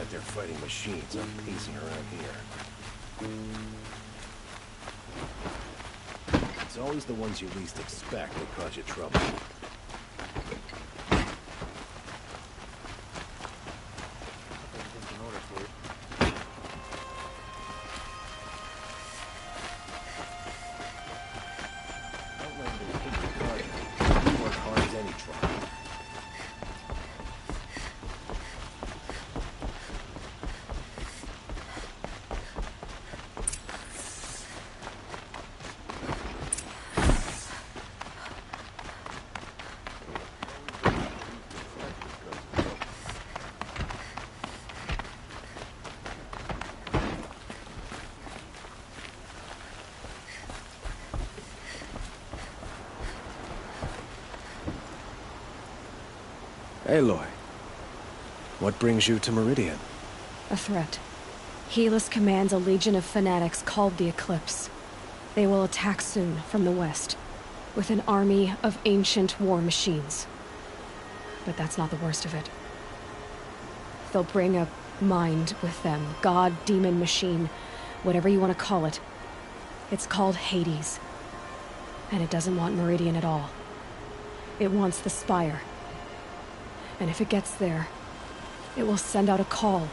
bet they're fighting machines. I'm pacing around here. It's always the ones you least expect that cause you trouble. Aloy, what brings you to Meridian? A threat. Helis commands a legion of fanatics called the Eclipse. They will attack soon from the west, with an army of ancient war machines. But that's not the worst of it. They'll bring a mind with them, god, demon, machine, whatever you want to call it. It's called Hades. And it doesn't want Meridian at all. It wants the Spire. And if it gets there, it will send out a call,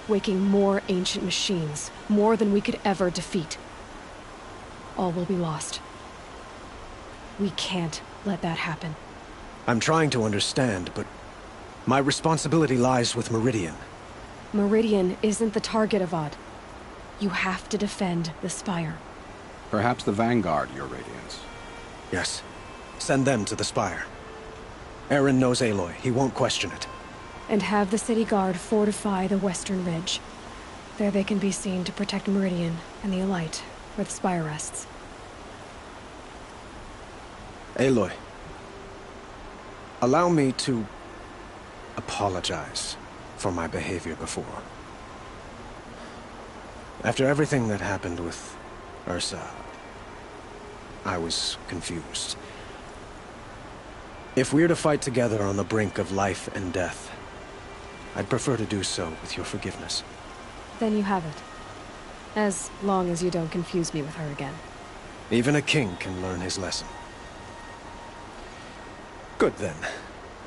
waking more ancient machines, more than we could ever defeat. All will be lost. We can't let that happen. I'm trying to understand, but my responsibility lies with Meridian. Meridian isn't the target, Avad. You have to defend the Spire. Perhaps the Vanguard, Your Radiance. Yes. Send them to the Spire. Erend knows Aloy. He won't question it. And have the City Guard fortify the Western Ridge. There they can be seen to protect Meridian and the Elite, where the Spire rests. Aloy, allow me to apologize for my behavior before. After everything that happened with Ursa, I was confused. If we're to fight together on the brink of life and death, I'd prefer to do so with your forgiveness. Then you have it. As long as you don't confuse me with her again. Even a king can learn his lesson. Good then.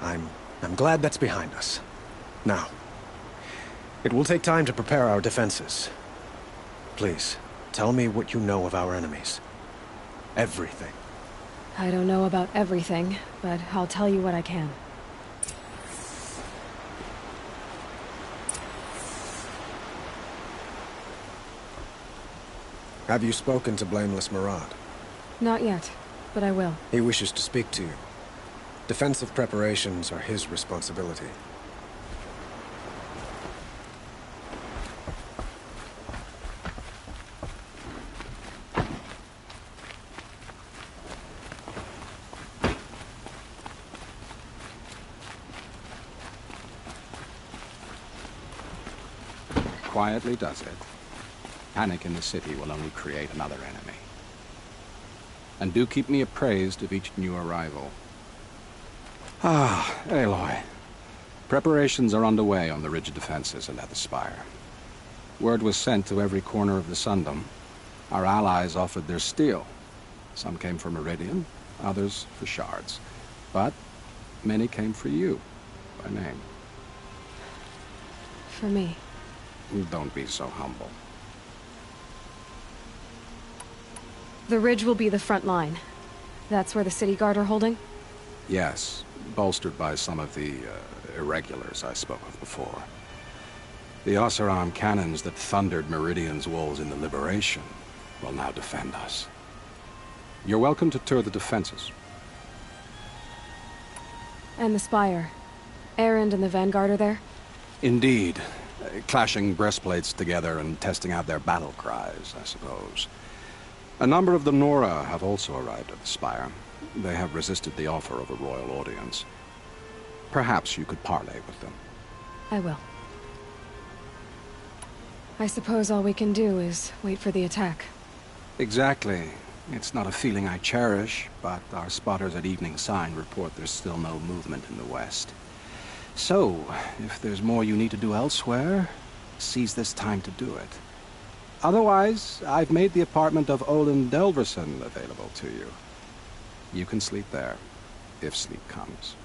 I'm glad that's behind us. Now, it will take time to prepare our defenses. Please, tell me what you know of our enemies. Everything. I don't know about everything, but I'll tell you what I can. Have you spoken to Blameless Marad? Not yet, but I will. He wishes to speak to you. Defensive preparations are his responsibility. Quietly does it. Panic in the city will only create another enemy. And do keep me appraised of each new arrival. Ah, Aloy. Preparations are underway on the ridge defenses and at the Spire. Word was sent to every corner of the Sundom. Our allies offered their steel. Some came for Meridian, others for shards. But many came for you, by name. For me. Don't be so humble. The ridge will be the front line. That's where the City Guard are holding? Yes, bolstered by some of the irregulars I spoke of before. The Oseram cannons that thundered Meridian's walls in the Liberation will now defend us. You're welcome to tour the defenses. And the Spire. Erend and the Vanguard are there? Indeed. Clashing breastplates together and testing out their battle cries, I suppose. A number of the Nora have also arrived at the Spire. They have resisted the offer of a royal audience. Perhaps you could parley with them. I will. I suppose all we can do is wait for the attack. Exactly. It's not a feeling I cherish, but our spotters at Evening Sign report there's still no movement in the west. So, if there's more you need to do elsewhere, seize this time to do it. Otherwise, I've made the apartment of Olin Delverson available to you. You can sleep there, if sleep comes.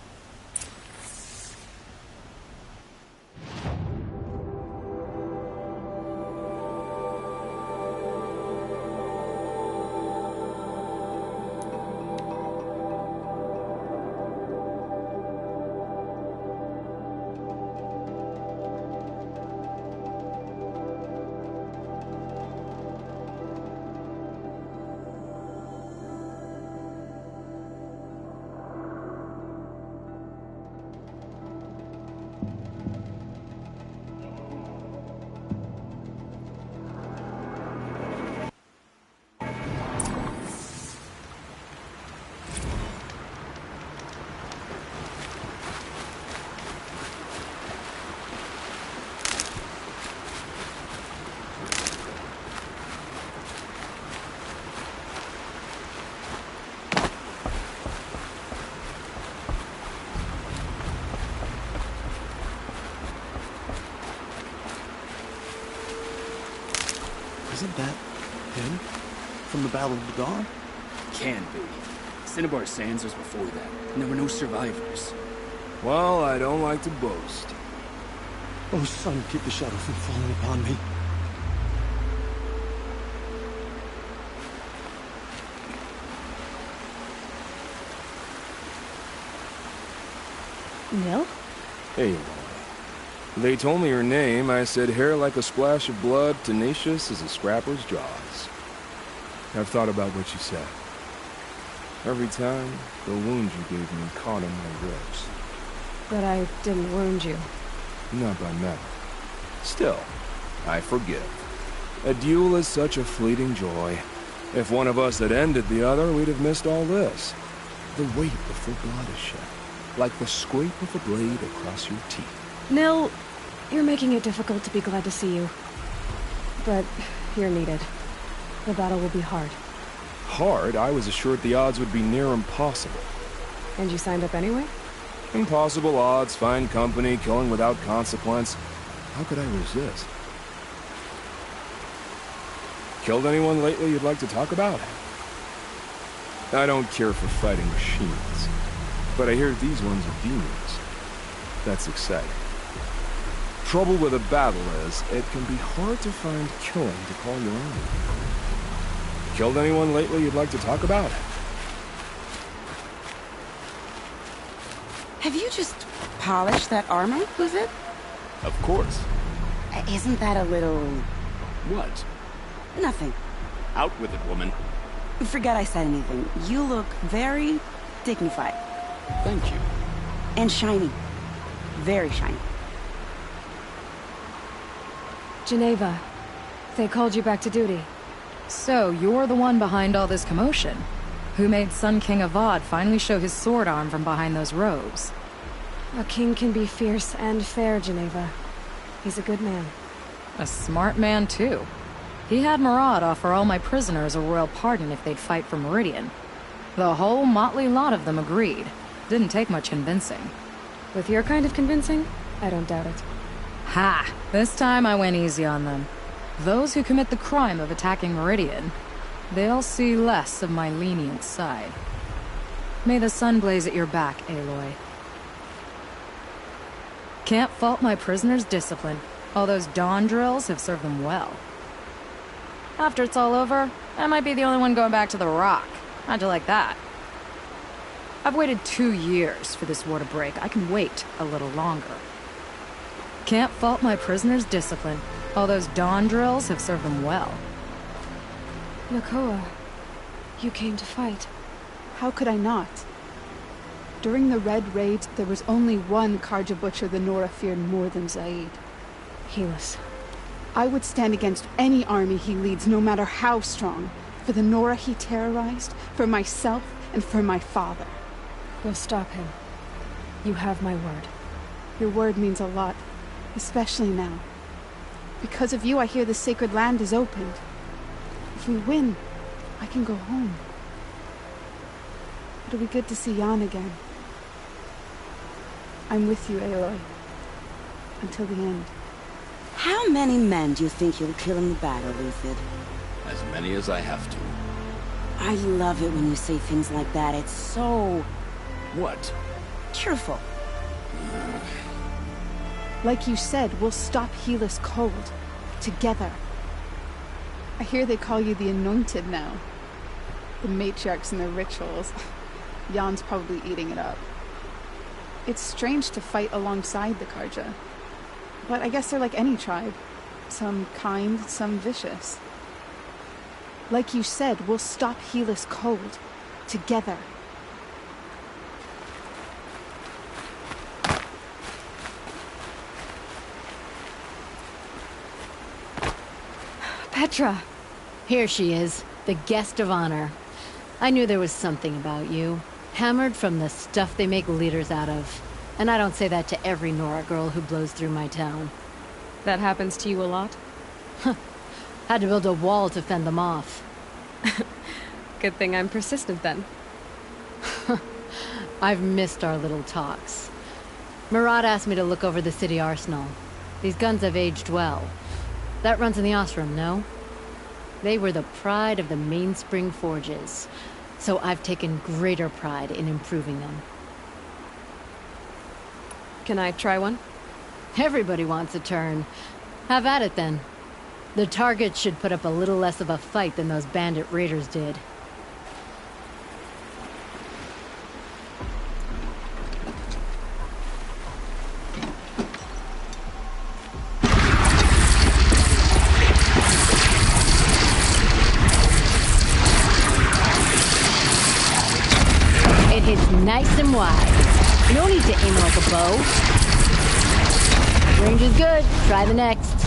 Isn't that him? From the Battle of the Dawn? Can be. Cinnabar Sands was before that, and there were no survivors. Well, I don't like to boast. Oh, son, keep the shadow from falling upon me. Nil? Hey, Aloy. They told me your name. I said hair like a splash of blood, tenacious as a scrapper's jaws. I've thought about what you said. Every time, the wound you gave me caught in my ribs. But I didn't wound you. Not by metal. Still, I forgive. A duel is such a fleeting joy. If one of us had ended the other, we'd have missed all this. The weight before blood is shed, like the scrape of a blade across your teeth. Nil, you're making it difficult to be glad to see you. But you're needed. The battle will be hard. Hard? I was assured the odds would be near impossible. And you signed up anyway? Impossible odds, fine company, killing without consequence. How could I resist? Killed anyone lately you'd like to talk about? I don't care for fighting machines, but I hear these ones are demons. That's exciting. Trouble with a battle is, it can be hard to find killing to call your own. Killed anyone lately you'd like to talk about? Have you just polished that armor, was it? Of course. Isn't that a little... What? nothing? Out with it, woman. Forget I said anything. You look very dignified. Thank you. And shiny. Very shiny. Geneva, they called you back to duty. So, you're the one behind all this commotion? Who made Sun King Avad finally show his sword arm from behind those robes? A king can be fierce and fair, Geneva. He's a good man. A smart man, too. He had Murad offer all my prisoners a royal pardon if they'd fight for Meridian. The whole motley lot of them agreed. Didn't take much convincing. With your kind of convincing, I don't doubt it. Ha! This time I went easy on them. Those who commit the crime of attacking Meridian, they'll see less of my lenient side. May the sun blaze at your back, Aloy. Can't fault my prisoners' discipline. All those dawn drills have served them well. After it's all over, I might be the only one going back to the Rock. How'd you like that? I've waited 2 years for this war to break. I can wait a little longer. Can't fault my prisoners' discipline. All those dawn drills have served them well. Nakoa, you came to fight. How could I not? During the Red Raid, there was only one Karja Butcher the Nora feared more than Zaid. Helis. I would stand against any army he leads, no matter how strong. For the Nora he terrorized, for myself, and for my father. We'll stop him. You have my word. Your word means a lot, especially now. Because of you, I hear the sacred land is opened. If we win, I can go home. It'll be good to see Jan again. I'm with you, Aloy. Until the end. How many men do you think you'll kill in the battle, Luthid? As many as I have to. I love it when you say things like that. It's so... What? cheerful. Like you said, we'll stop Helis cold. Together. I hear they call you the Anointed now. The matriarchs and their rituals. Jan's probably eating it up. It's strange to fight alongside the Karja. But I guess they're like any tribe. Some kind, some vicious. Like you said, we'll stop Helis cold. Together. Petra! Here she is, the guest of honor. I knew there was something about you. Hammered from the stuff they make leaders out of. And I don't say that to every Nora girl who blows through my town. That happens to you a lot? Had to build a wall to fend them off. Good thing I'm persistent then. I've missed our little talks. Murad asked me to look over the city arsenal. These guns have aged well. That runs in the Osram, no? They were the pride of the Mainspring Forges, so I've taken greater pride in improving them. Can I try one? Everybody wants a turn. Have at it then. The targets should put up a little less of a fight than those bandit raiders did. It hits nice and wide. No need to aim it like a bow. Range is good. Try the next.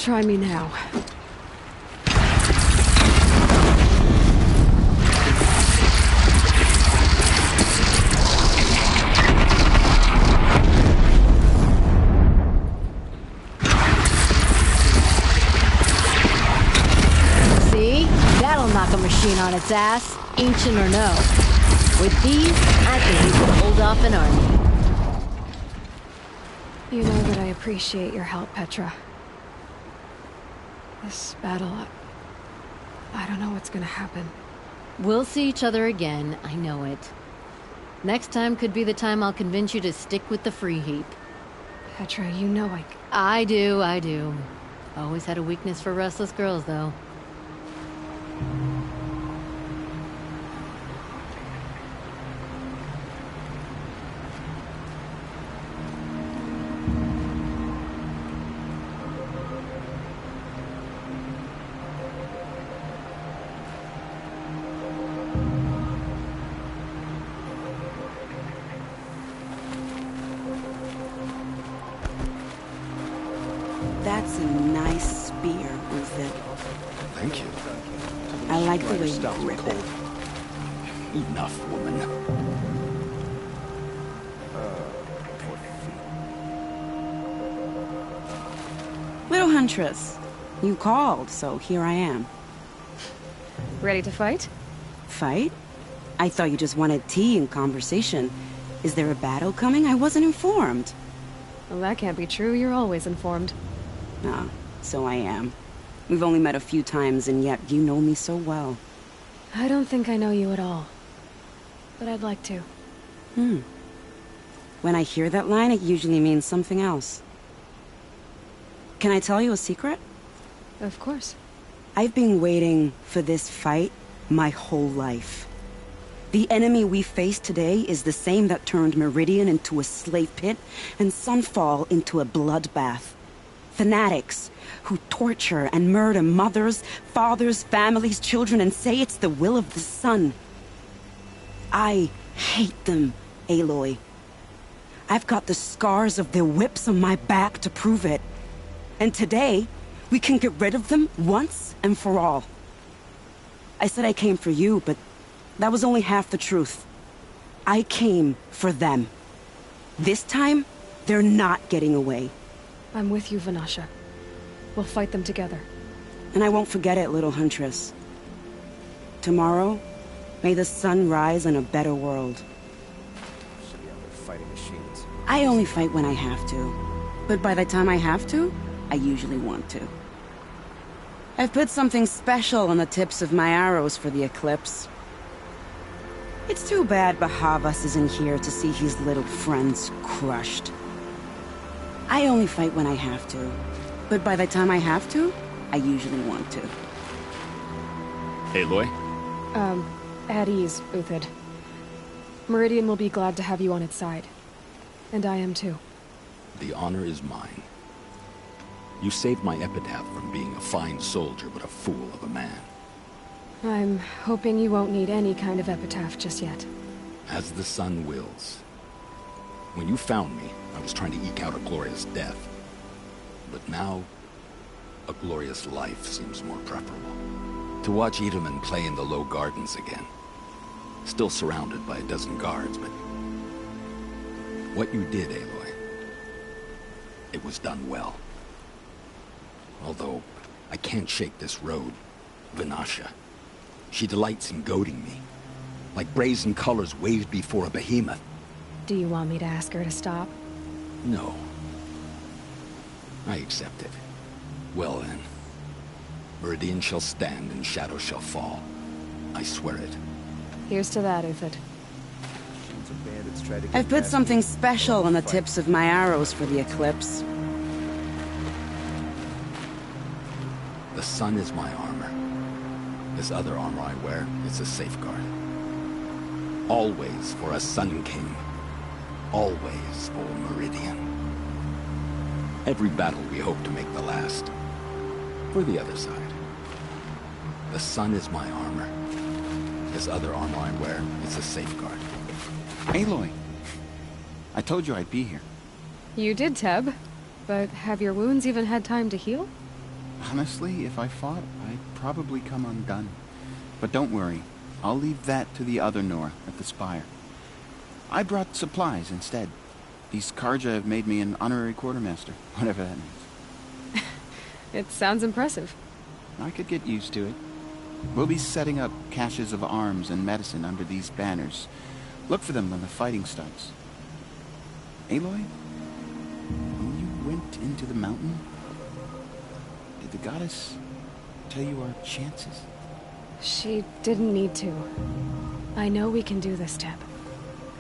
Try me now. See? That'll knock a machine on its ass, ancient or no. With these, I think we can hold off an army. You know that I appreciate your help, Petra. This battle, I don't know what's gonna happen. We'll see each other again, I know it. Next time could be the time I'll convince you to stick with the free heap. Petra, you know I do. Always had a weakness for restless girls, though. That's a nice spear, Uthed. Thank you. I like the way you grip it. Enough, woman. Little Huntress, you called, so here I am. Ready to fight? Fight? I thought you just wanted tea and conversation. Is there a battle coming? I wasn't informed. Well, that can't be true. You're always informed. Ah, so I am. We've only met a few times, and yet you know me so well. I don't think I know you at all. But I'd like to. When I hear that line, it usually means something else. Can I tell you a secret? Of course. I've been waiting for this fight my whole life. The enemy we face today is the same that turned Meridian into a slave pit and Sunfall into a bloodbath. Fanatics who torture and murder mothers, fathers, families, children, and say it's the will of the sun. I hate them, Aloy. I've got the scars of their whips on my back to prove it. And today, we can get rid of them once and for all. I said I came for you, but that was only half the truth. I came for them. This time, they're not getting away. I'm with you, Vanasha. We'll fight them together. And I won't forget it, little Huntress. Tomorrow, may the sun rise in a better world. I only fight when I have to. But by the time I have to, I usually want to. I've put something special on the tips of my arrows for the eclipse. It's too bad Bahavas isn't here to see his little friends crushed. I only fight when I have to. But by the time I have to, I usually want to. Aloy? At ease, Uthid. Meridian will be glad to have you on its side. And I am too. The honor is mine. You saved my epitaph from being a fine soldier, but a fool of a man. I'm hoping you won't need any kind of epitaph just yet. As the sun wills. When you found me, I was trying to eke out a glorious death. But now, a glorious life seems more preferable. To watch Edelman play in the low gardens again. Still surrounded by a dozen guards, but... what you did, Aloy, it was done well. Although, I can't shake this road. Vanasha. She delights in goading me. Like brazen colors waved before a behemoth. Do you want me to ask her to stop? No. I accept it. Well then. Meridian shall stand and shadow shall fall. I swear it. Here's to that, Uthid. I've put something special on the tips of my arrows for the eclipse. The sun is my armor. This other armor I wear is a safeguard. Always for a Sun King. Always for Meridian. Every battle we hope to make the last. For the other side. The sun is my armor. This other armor I wear is a safeguard. Aloy! I told you I'd be here. You did, Teb. But have your wounds even had time to heal? Honestly, if I fought, I'd probably come undone. But don't worry. I'll leave that to the other Nora at the Spire. I brought supplies instead. These Karja have made me an honorary quartermaster, whatever that means. It sounds impressive. I could get used to it. We'll be setting up caches of arms and medicine under these banners. Look for them when the fighting starts. Aloy? When you went into the mountain, did the goddess tell you our chances? She didn't need to. I know we can do this, Teb.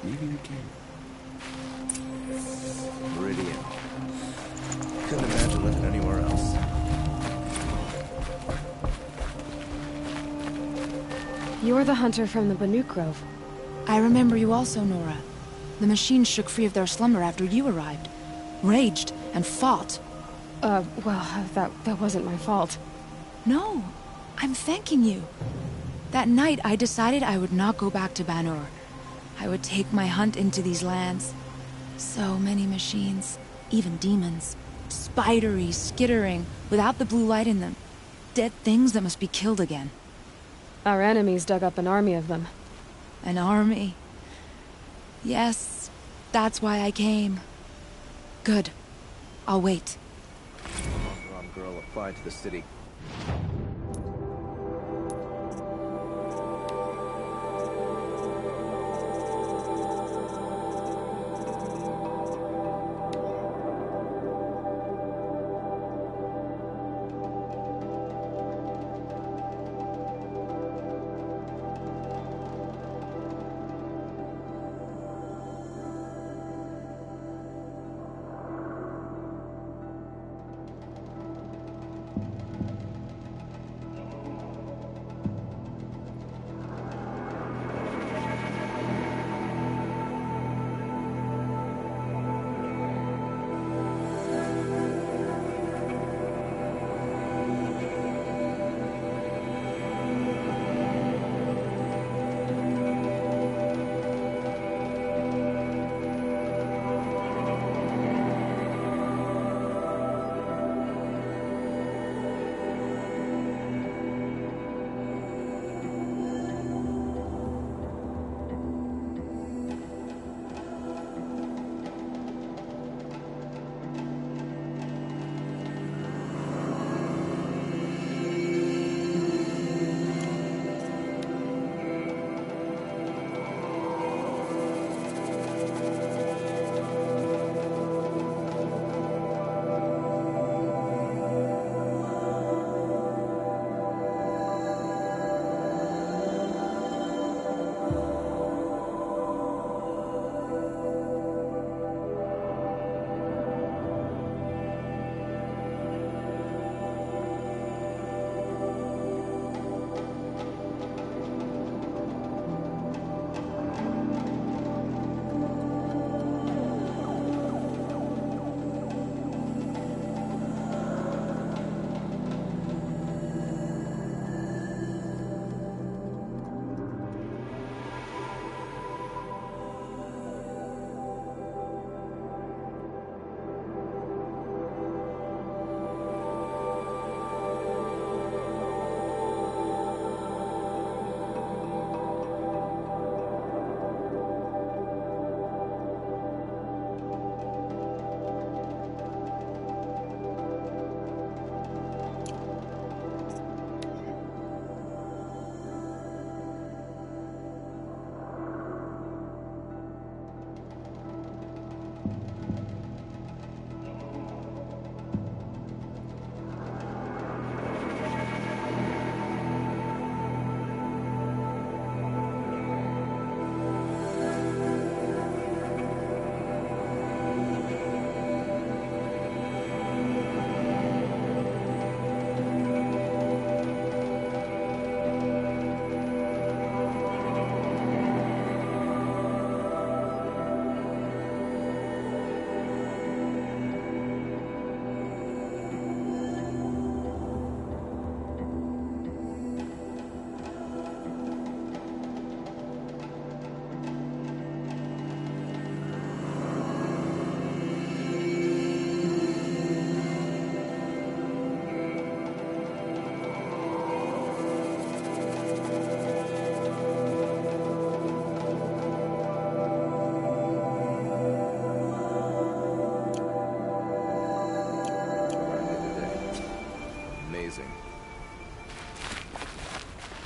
Maybe we can. Meridian. Couldn't imagine living anywhere else. You're the hunter from the Banuk Grove. I remember you also, Nora. The machines shook free of their slumber after you arrived. Raged and fought. Well, that wasn't my fault. No, I'm thanking you. That night, I decided I would not go back to Banur. I would take my hunt into these lands. So many machines, even demons. Spidery, skittering, without the blue light in them. Dead things that must be killed again. Our enemies dug up an army of them. An army? Yes, that's why I came. Good. I'll wait. Wrong girl applied to the city.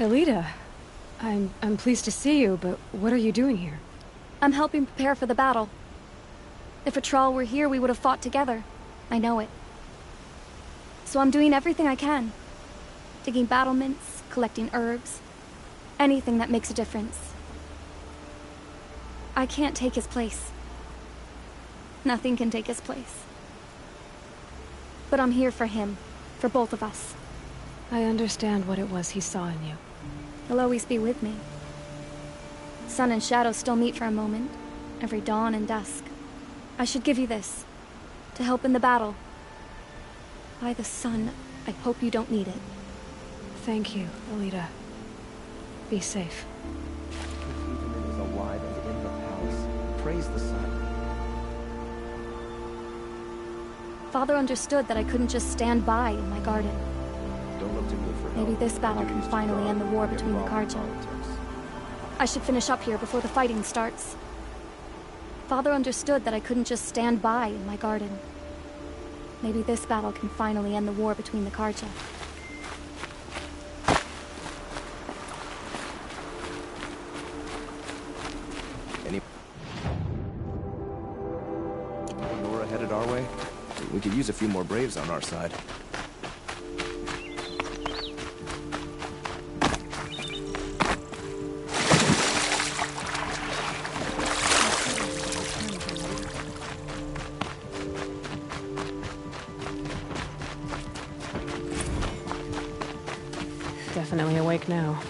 Elita, I'm pleased to see you, but what are you doing here? I'm helping prepare for the battle. If Atral were here, we would have fought together. I know it. So I'm doing everything I can. Digging battlements, collecting herbs. Anything that makes a difference. I can't take his place. Nothing can take his place. But I'm here for him. For both of us. I understand what it was he saw in you. He'll always be with me. Sun and shadow still meet for a moment. Every dawn and dusk. I should give you this. To help in the battle. By the sun, I hope you don't need it. Thank you, Elita. Be safe. Ethan is alive and in the palace. Praise the sun. Father understood that I couldn't just stand by in my garden. Don't look too good for help. Maybe this battle can finally end the war between the Carja. I should finish up here before the fighting starts. Father understood that I couldn't just stand by in my garden. Maybe this battle can finally end the war between the Carja. Nora headed our way? We could use a few more Braves on our side. Definitely awake now.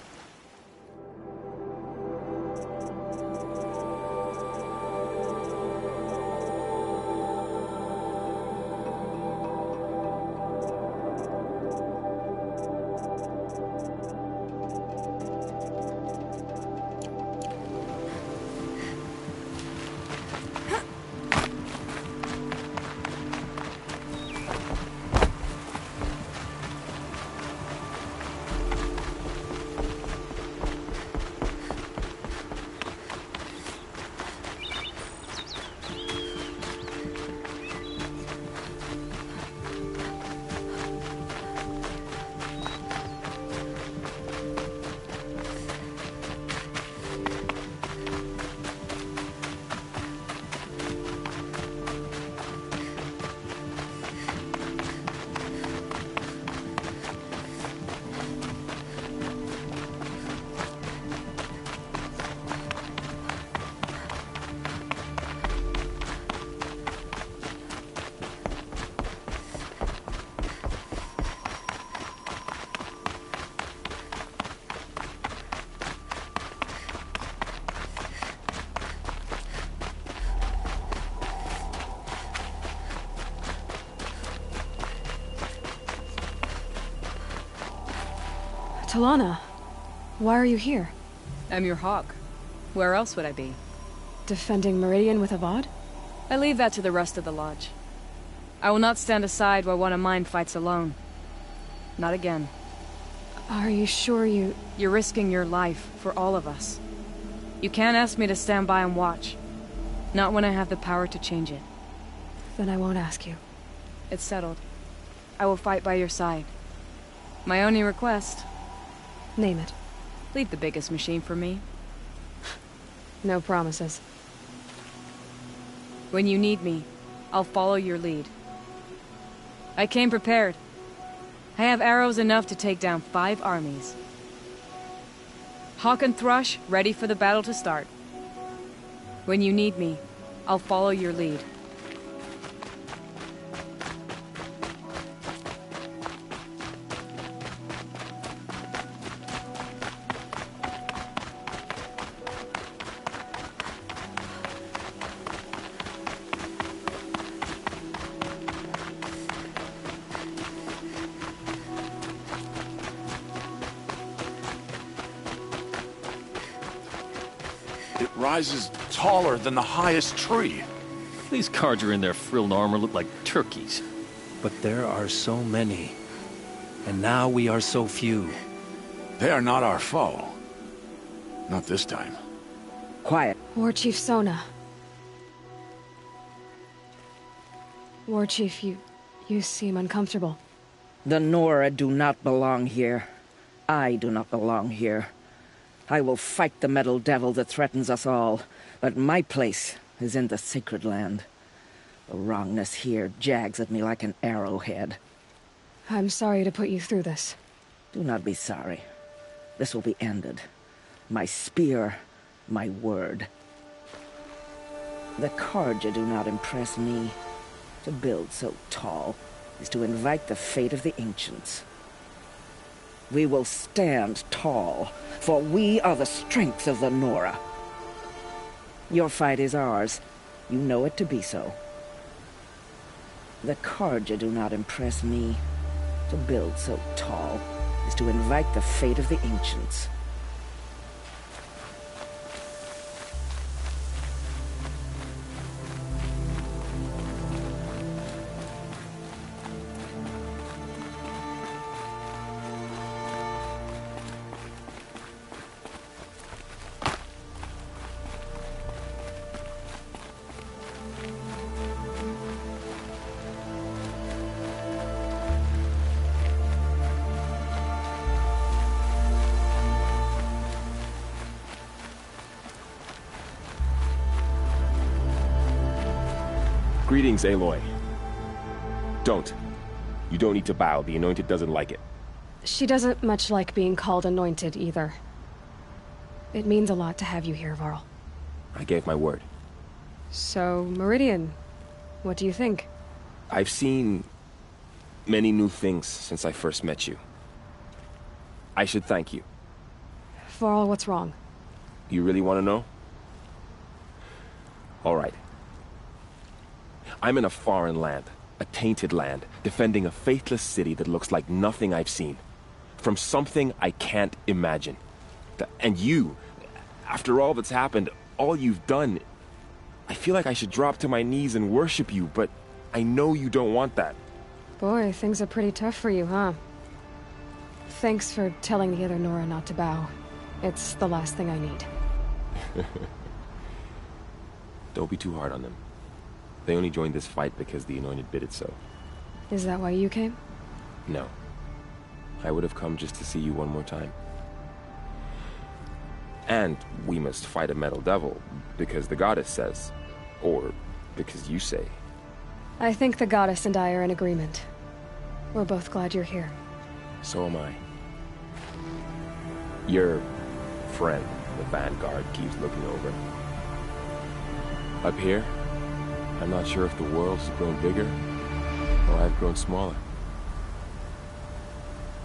Talana, why are you here? I'm your hawk. Where else would I be? Defending Meridian with Avad? I leave that to the rest of the Lodge. I will not stand aside while one of mine fights alone. Not again. Are you sure you... You're risking your life for all of us. You can't ask me to stand by and watch. Not when I have the power to change it. Then I won't ask you. It's settled. I will fight by your side. My only request... Name it. Leave the biggest machine for me. No promises. When you need me, I'll follow your lead. I came prepared. I have arrows enough to take down 5 armies. Hawk and Thrush, ready for the battle to start. When you need me, I'll follow your lead. Rises taller than the highest tree. These Carja in their frilled armor look like turkeys. But there are so many. And now we are so few. They are not our foe. Not this time. Quiet. War Chief Sona. War Chief, you seem uncomfortable. The Nora do not belong here. I do not belong here. I will fight the metal devil that threatens us all, but my place is in the sacred land. The wrongness here jags at me like an arrowhead. I'm sorry to put you through this. Do not be sorry. This will be ended. My spear, my word. The Carja do not impress me. To build so tall is to invite the fate of the ancients. We will stand tall, for we are the strength of the Nora. Your fight is ours. You know it to be so. The Carja do not impress me. To build so tall is to invite the fate of the ancients. Greetings, Aloy. Don't. You don't need to bow. The Anointed doesn't like it. She doesn't much like being called Anointed, either. It means a lot to have you here, Varl. I gave my word. So, Meridian, what do you think? I've seen many new things since I first met you. I should thank you. Varl, what's wrong? You really want to know? All right. I'm in a foreign land, a tainted land, defending a faithless city that looks like nothing I've seen. From something I can't imagine. And you, after all that's happened, all you've done, I feel like I should drop to my knees and worship you, but I know you don't want that. Boy, things are pretty tough for you, huh? Thanks for telling the other Nora not to bow. It's the last thing I need. Don't be too hard on them. They only joined this fight because the Anointed bid it so. Is that why you came? No. I would have come just to see you one more time. And we must fight a metal devil, because the goddess says. Or because you say. I think the goddess and I are in agreement. We're both glad you're here. So am I. Your friend, the Vanguard, keeps looking over. Up here, I'm not sure if the world's grown bigger, or I've grown smaller.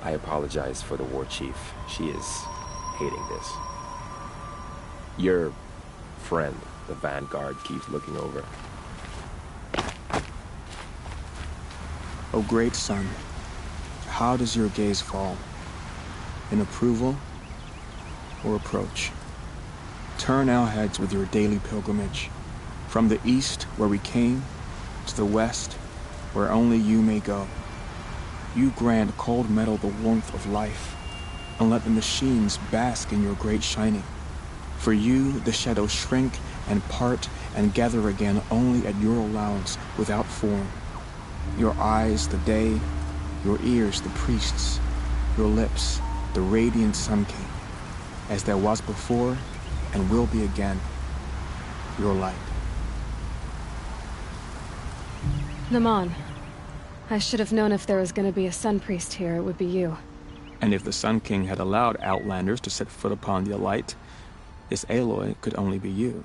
I apologize for the war chief. She is hating this. Your friend, the Vanguard, keeps looking over. O great sun, how does your gaze fall? In approval or approach? Turn our heads with your daily pilgrimage. From the east, where we came, to the west, where only you may go. You grant cold metal the warmth of life, and let the machines bask in your great shining. For you, the shadows shrink and part and gather again only at your allowance without form. Your eyes, the day, your ears, the priests, your lips, the radiant Sun King, as there was before and will be again, your light. Naman, I should have known if there was going to be a Sun Priest here, it would be you. And if the Sun King had allowed Outlanders to set foot upon the Alight, this Aloy could only be you.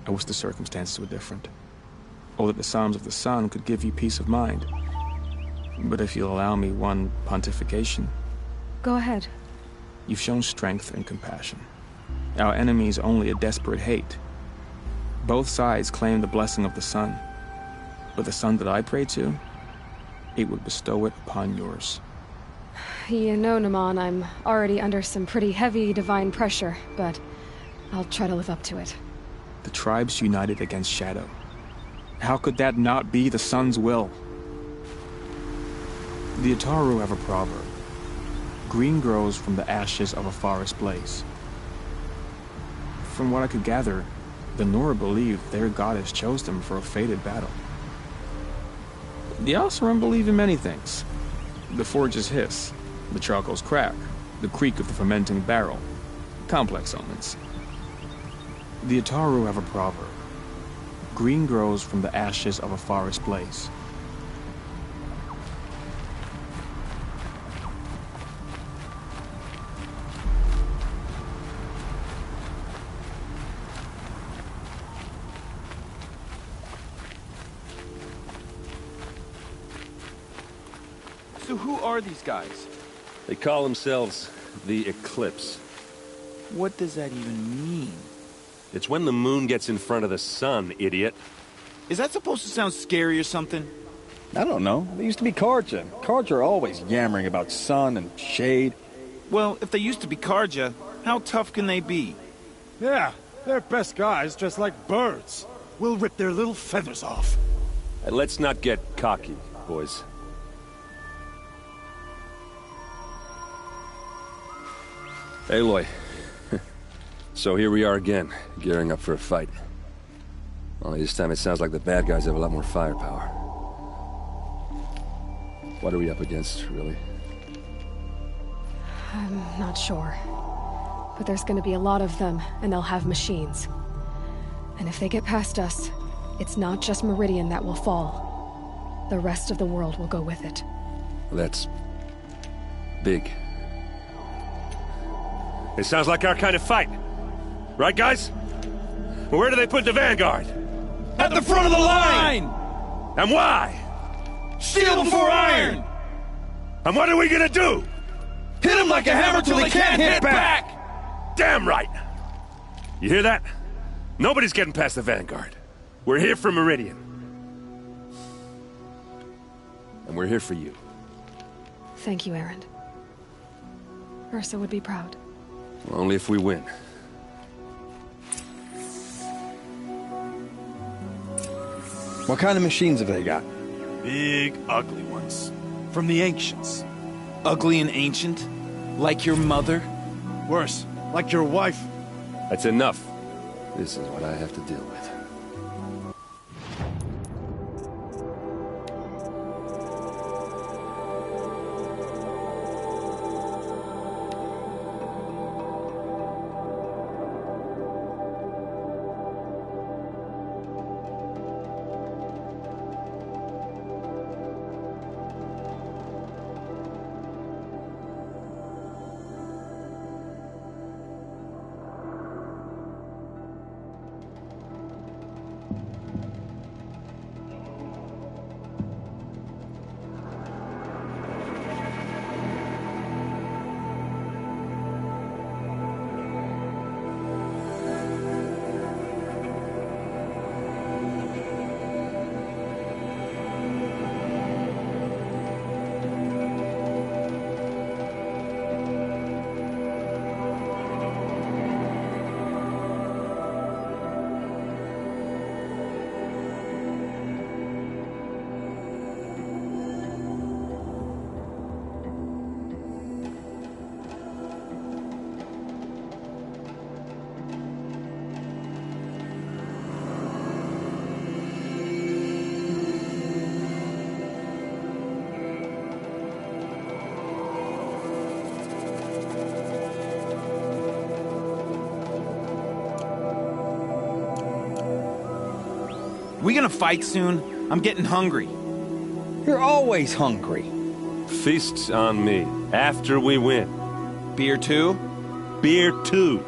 I wish the circumstances were different, or that the Psalms of the Sun could give you peace of mind. But if you'll allow me one pontification... Go ahead. You've shown strength and compassion. Our enemies only a desperate hate. Both sides claim the blessing of the sun. But the sun that I pray to, it would bestow it upon yours. You know, Naman, I'm already under some pretty heavy divine pressure, but I'll try to live up to it. The tribes united against Shadow. How could that not be the sun's will? The Ataru have a proverb. Green grows from the ashes of a forest blaze. From what I could gather, the Nora believe their goddess chose them for a fated battle. The Oseram believe in many things. The Forge's hiss, The charcoal's crack, the creak of the fermenting barrel. Complex elements. The Ataru have a proverb. Green grows from the ashes of a forest blaze. So who are these guys? They call themselves the Eclipse. What does that even mean? It's when the moon gets in front of the sun, idiot. Is that supposed to sound scary or something? I don't know. They used to be Carja. Carja are always yammering about sun and shade. Well, if they used to be Carja, how tough can they be? Yeah, they're best guys dressed like birds. We'll rip their little feathers off. And let's not get cocky, boys. Aloy. So here we are again, gearing up for a fight. Only this time it sounds like the bad guys have a lot more firepower. What are we up against, really? I'm not sure. But there's gonna be a lot of them, and they'll have machines. And if they get past us, it's not just Meridian that will fall. The rest of the world will go with it. That's big. It sounds like our kind of fight. Right, guys? Well, where do they put the Vanguard? At the front of the line! And why? Steel before iron! And what are we gonna do? Hit them like a hammer till they can't hit back! Damn right! You hear that? Nobody's getting past the Vanguard. We're here for Meridian. And we're here for you. Thank you, Erend. Ursa would be proud. Well, only if we win. What kind of machines have they got? Big, ugly ones. From the ancients. Ugly and ancient? Like your mother? Worse, like your wife. That's enough. This is what I have to deal with. We gonna fight soon? I'm getting hungry. You're always hungry. Feasts on me, after we win. Beer too? Beer too.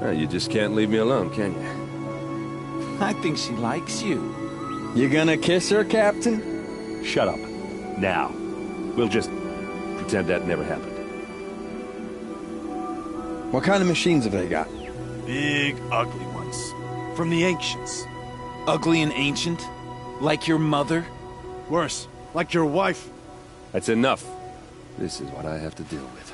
Well, you just can't leave me alone, can you? I think she likes you. You gonna kiss her, Captain? Shut up. Now. We'll just pretend that never happened. What kind of machines have they got? Big, ugly ones. From the ancients. Ugly and ancient? Like your mother? Worse, like your wife. That's enough. This is what I have to deal with.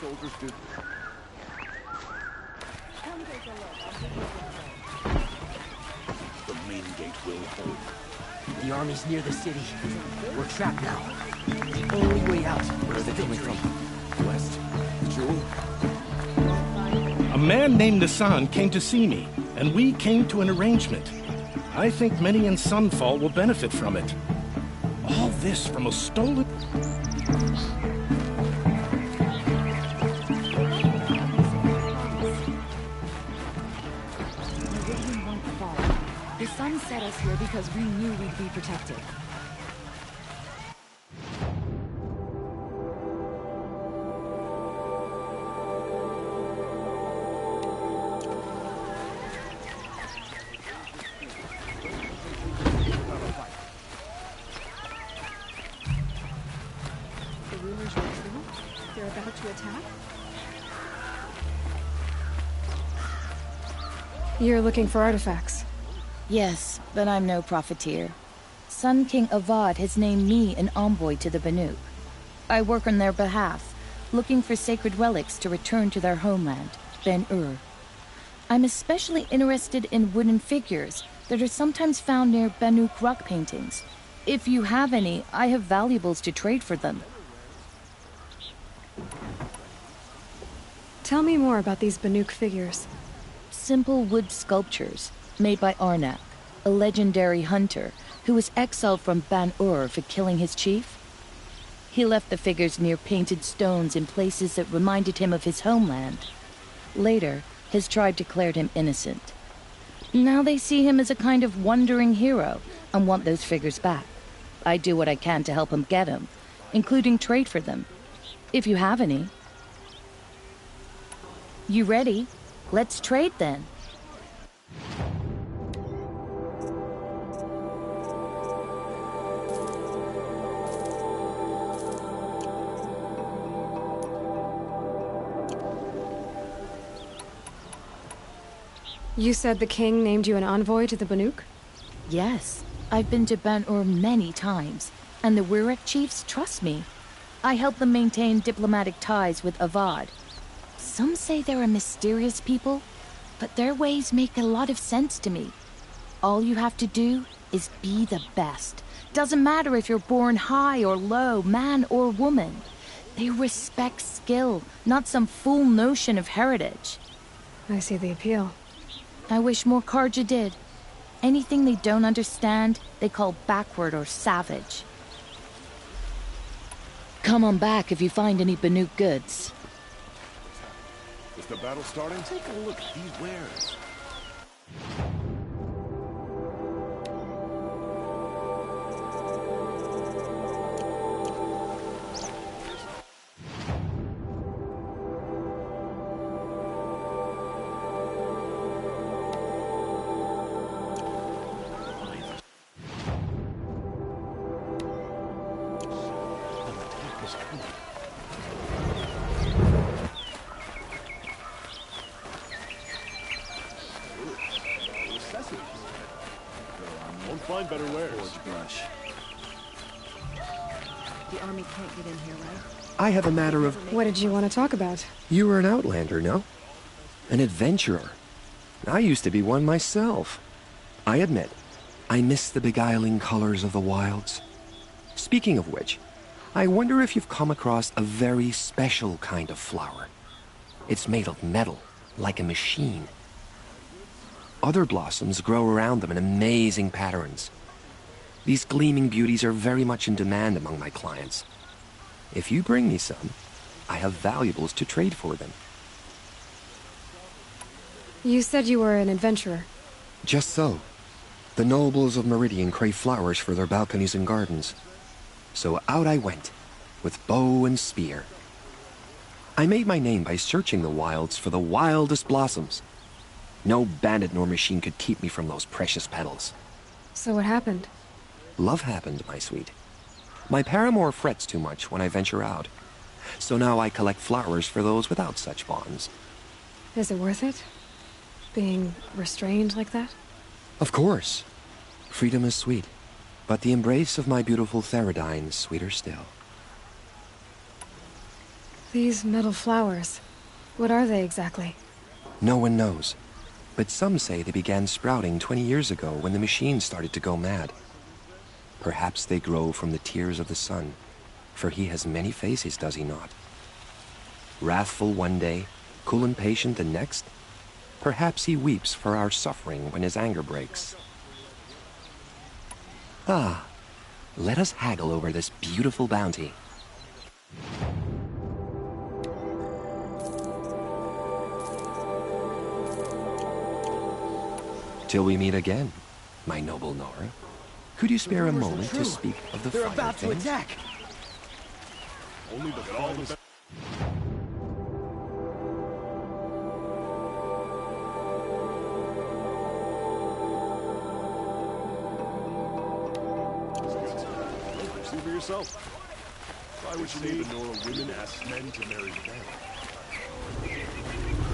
soldiers do. The main gate will hold. The army's near the city. We're trapped now. The only way out is the victory. West? Jewel? A man named Nassan came to see me, and we came to an arrangement. I think many in Sunfall will benefit from it. All this from a stolen... The sun set us here because we knew we'd be protected. The rumors are true? They're about to attack? You're looking for artifacts. Yes, but I'm no profiteer. Sun King Avad has named me an envoy to the Banuk. I work on their behalf, looking for sacred relics to return to their homeland, Ben-Ur. I'm especially interested in wooden figures that are sometimes found near Banuk rock paintings. If you have any, I have valuables to trade for them. Tell me more about these Banuk figures. Simple wood sculptures made by Arnak, a legendary hunter who was exiled from Ban-Ur for killing his chief. He left the figures near painted stones in places that reminded him of his homeland. Later, his tribe declared him innocent. Now they see him as a kind of wandering hero and want those figures back. I do what I can to help him get them, including trade for them, if you have any. You ready? Let's trade then. You said the king named you an envoy to the Banuk? Yes, I've been to Ban-Ur many times, and the Wirek chiefs trust me. I help them maintain diplomatic ties with Avad. Some say they're a mysterious people, but their ways make a lot of sense to me. All you have to do is be the best. Doesn't matter if you're born high or low, man or woman. They respect skill, not some fool notion of heritage. I see the appeal. I wish more Carja did. Anything they don't understand, they call backward or savage. Come on back if you find any Banuk goods. Is the battle starting? Take a look at these wares. Won't find better wares. Brush. The army can't get in here, right? I have a matter of... What did you want to talk about? You were an outlander, no? An adventurer. I used to be one myself. I admit, I miss the beguiling colors of the wilds. Speaking of which, I wonder if you've come across a very special kind of flower. It's made of metal, like a machine. Other blossoms grow around them in amazing patterns. These gleaming beauties are very much in demand among my clients. If you bring me some, I have valuables to trade for them. You said you were an adventurer. Just so. The nobles of Meridian crave flowers for their balconies and gardens. So out I went, with bow and spear. I made my name by searching the wilds for the wildest blossoms. No bandit nor machine could keep me from those precious petals. So what happened? Love happened, my sweet. My paramour frets too much when I venture out. So now I collect flowers for those without such bonds. Is it worth it? Being restrained like that? Of course. Freedom is sweet, but the embrace of my beautiful Theradine is sweeter still. These metal flowers, what are they exactly? No one knows. But some say they began sprouting 20 years ago when the machine started to go mad. Perhaps they grow from the tears of the sun, for he has many faces, does he not? Wrathful one day, cool and patient the next. Perhaps he weeps for our suffering when his anger breaks. Ah, let us haggle over this beautiful bounty. Till we meet again, my noble Nora. Could you spare a moment to speak of the They're finer about to things? attack. Only the finest. See for yourself. Why would you need Nora women ask men to marry them?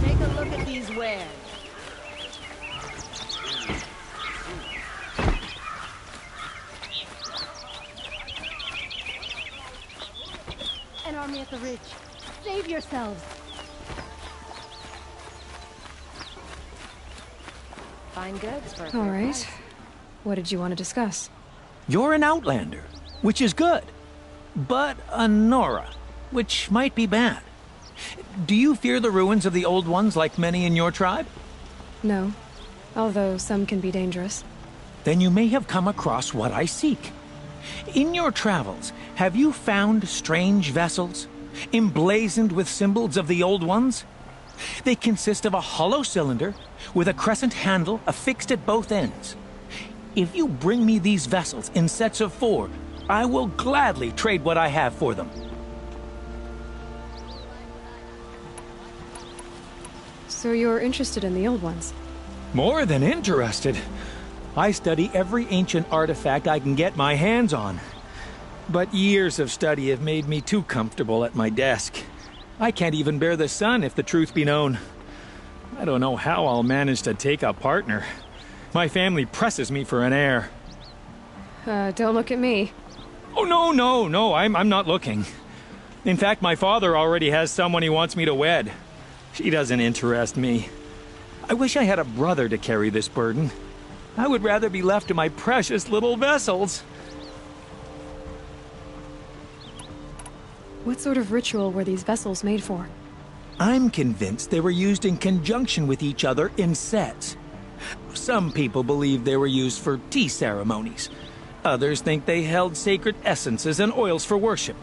Take a look at these wares. An army at the ridge. Save yourselves. Fine goods for a All fair right. price. What did you want to discuss? You're an outlander, which is good. But a Nora, which might be bad. Do you fear the ruins of the Old Ones like many in your tribe? No, although some can be dangerous. Then you may have come across what I seek. In your travels, have you found strange vessels, emblazoned with symbols of the Old Ones? They consist of a hollow cylinder with a crescent handle affixed at both ends. If you bring me these vessels in sets of 4, I will gladly trade what I have for them. So you're interested in the old ones? More than interested. I study every ancient artifact I can get my hands on. But years of study have made me too comfortable at my desk. I can't even bear the sun, if the truth be known. I don't know how I'll manage to take a partner. My family presses me for an heir. Don't look at me. Oh, no, I'm not looking. In fact, my father already has someone he wants me to wed. She doesn't interest me. I wish I had a brother to carry this burden. I would rather be left to my precious little vessels. What sort of ritual were these vessels made for? I'm convinced they were used in conjunction with each other in sets. Some people believe they were used for tea ceremonies. Others think they held sacred essences and oils for worship.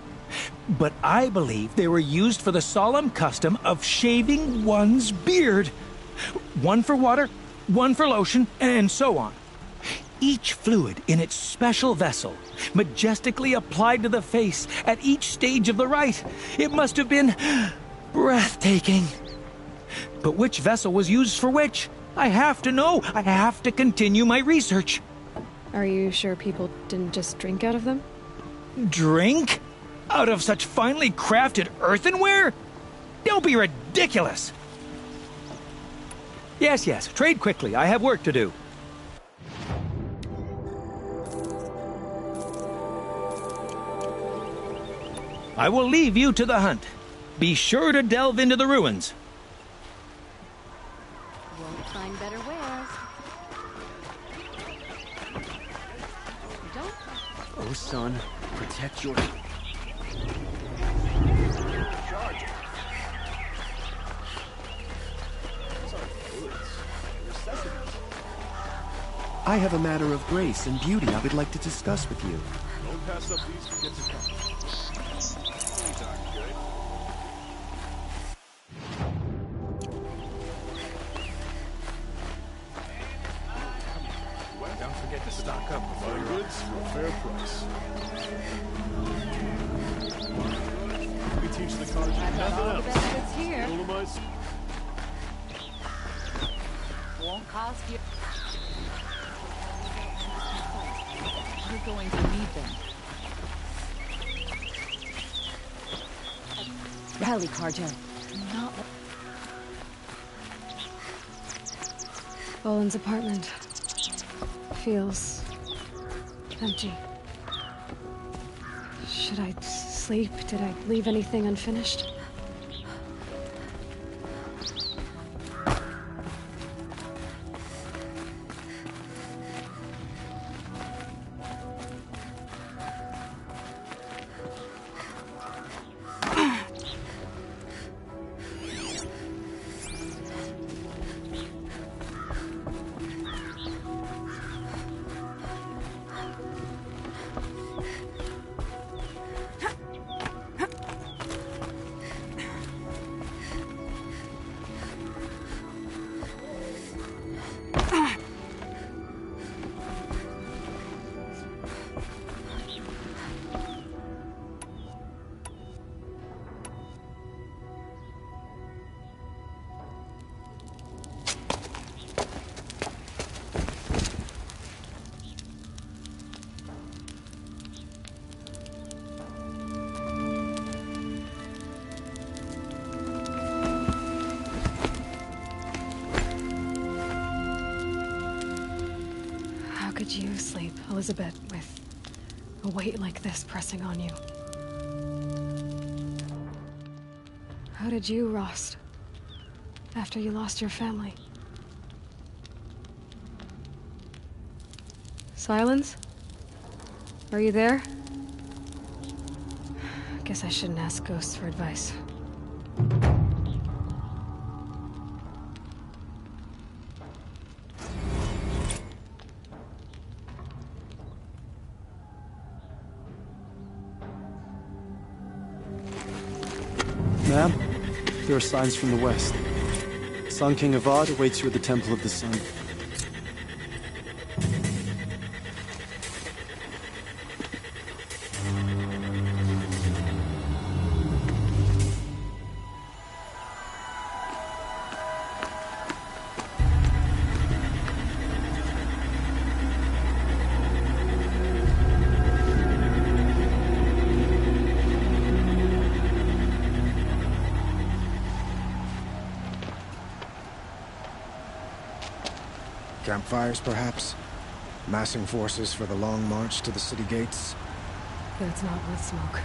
But I believe they were used for the solemn custom of shaving one's beard. One for water, one for lotion, and so on. Each fluid in its special vessel, majestically applied to the face at each stage of the rite. It must have been breathtaking. But which vessel was used for which? I have to know. I have to continue my research. Are you sure people didn't just drink out of them? Drink? Out of such finely crafted earthenware? Don't be ridiculous. Yes, trade quickly. I have work to do. I will leave you to the hunt. Be sure to delve into the ruins. Won't find better wares. Don't. Oh, son, protect your... I have a matter of grace and beauty I would like to discuss with you. Don't pass up these to get to come. Anytime, good. Don't forget to stock up. Fine goods for a fair price. We teach the cards nothing else. Best goods here. Dolomite. Won't cost you. You're going to need them. Rally, Carja. Not. Boland's apartment. Feels empty. Should I sleep? Did I leave anything unfinished? Elizabeth, with a weight like this pressing on you. How did you, Rost, after you lost your family? Silence? Are you there? Guess I shouldn't ask ghosts for advice. Ma'am, there are signs from the west. Sun King Avad awaits you at the Temple of the Sun. Campfires, perhaps? Massing forces for the long march to the city gates? That's not with smoke.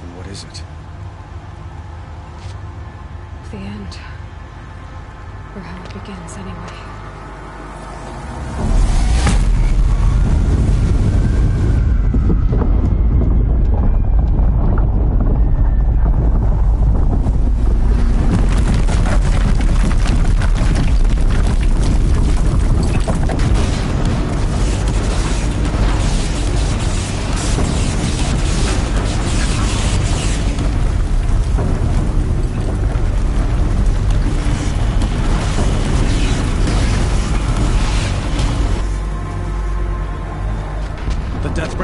Then what is it? The end. Or how it begins, anyway.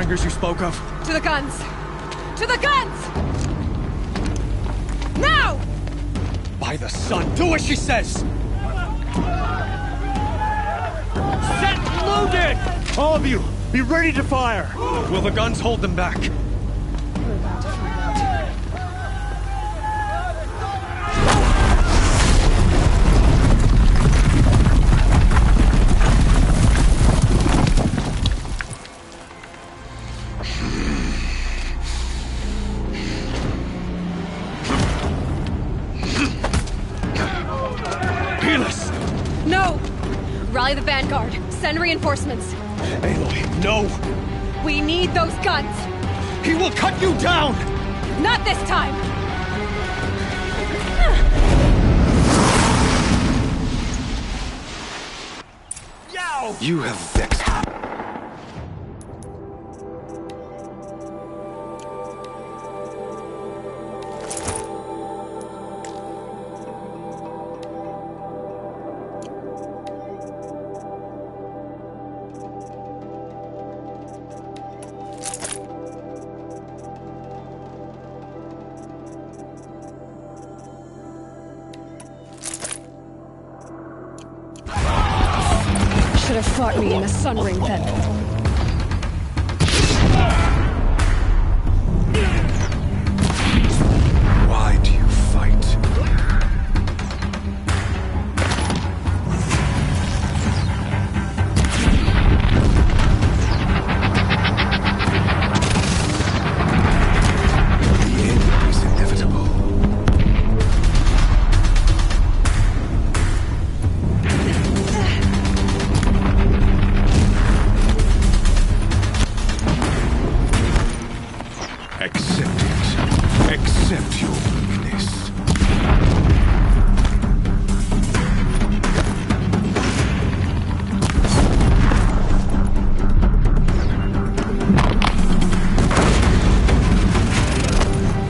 You spoke of? To the guns! To the guns! Now! By the sun, do as she says! Set loaded! All of you, be ready to fire! Will the guns hold them back? We're about to find out. Rally the vanguard. Send reinforcements. Aloy, no! We need those guns! He will cut you down! Not this time! Yow! You have vexed me. Should have fought me in the Sun Ring then. Why do you fight? The end is inevitable. Accept your weakness.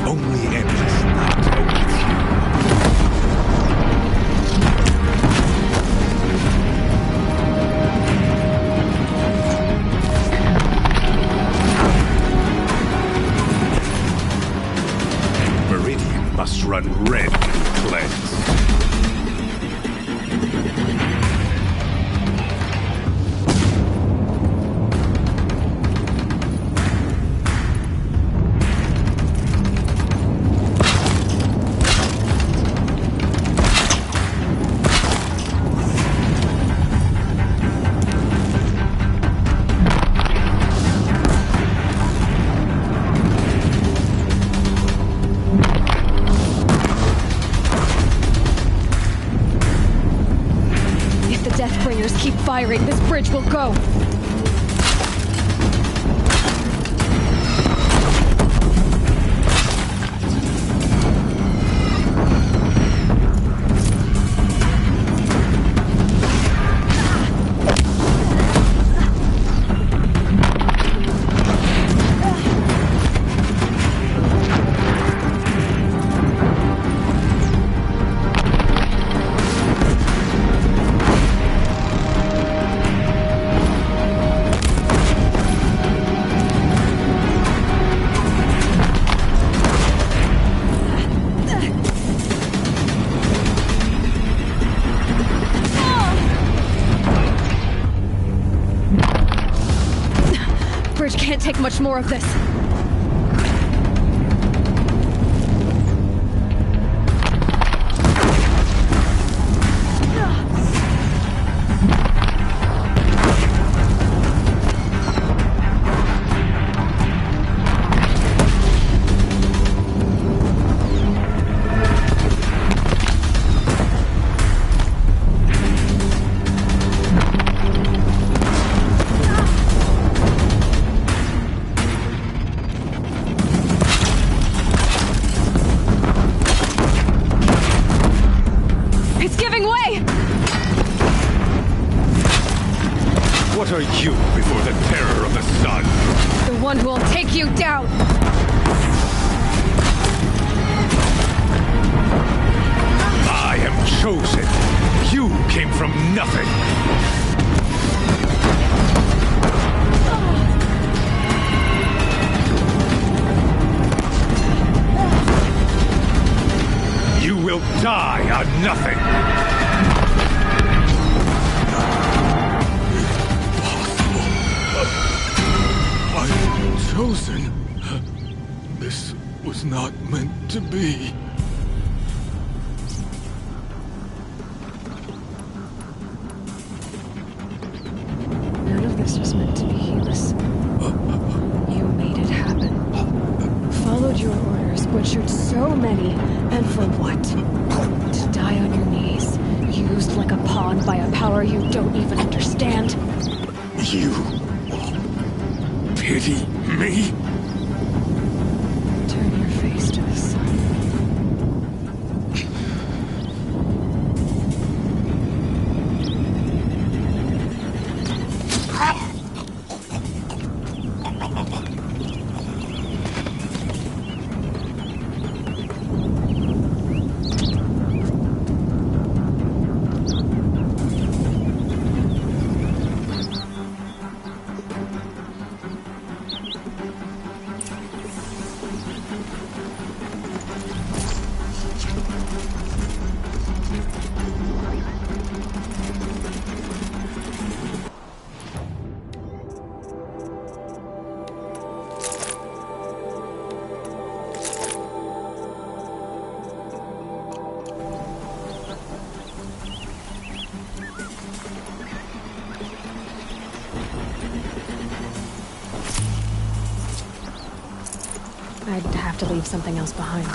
Only endless night awaits you. Meridian must run red to cleanse. firing, this bridge will go. Can't take much more of this. What are you before the terror of the sun? The one who will take you down! I am chosen. You came from nothing. You will die on nothing. Chosen? This was not meant to be. None of this was meant to be, Helis. You made it happen. Followed your orders, butchered so many, and for what? To die on your knees, used like a pawn by a power you don't even understand. You pity me? Turn your face to the sun. I'd have to leave something else behind.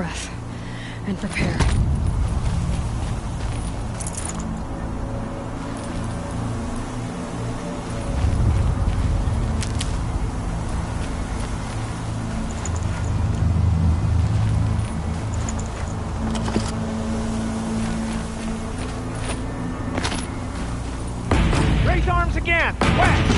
breath and prepare. Raise arms again! West!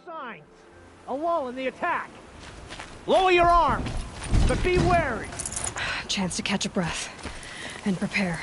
Signs. A lull in the attack. Lower your arms, but be wary. Chance to catch a breath and prepare.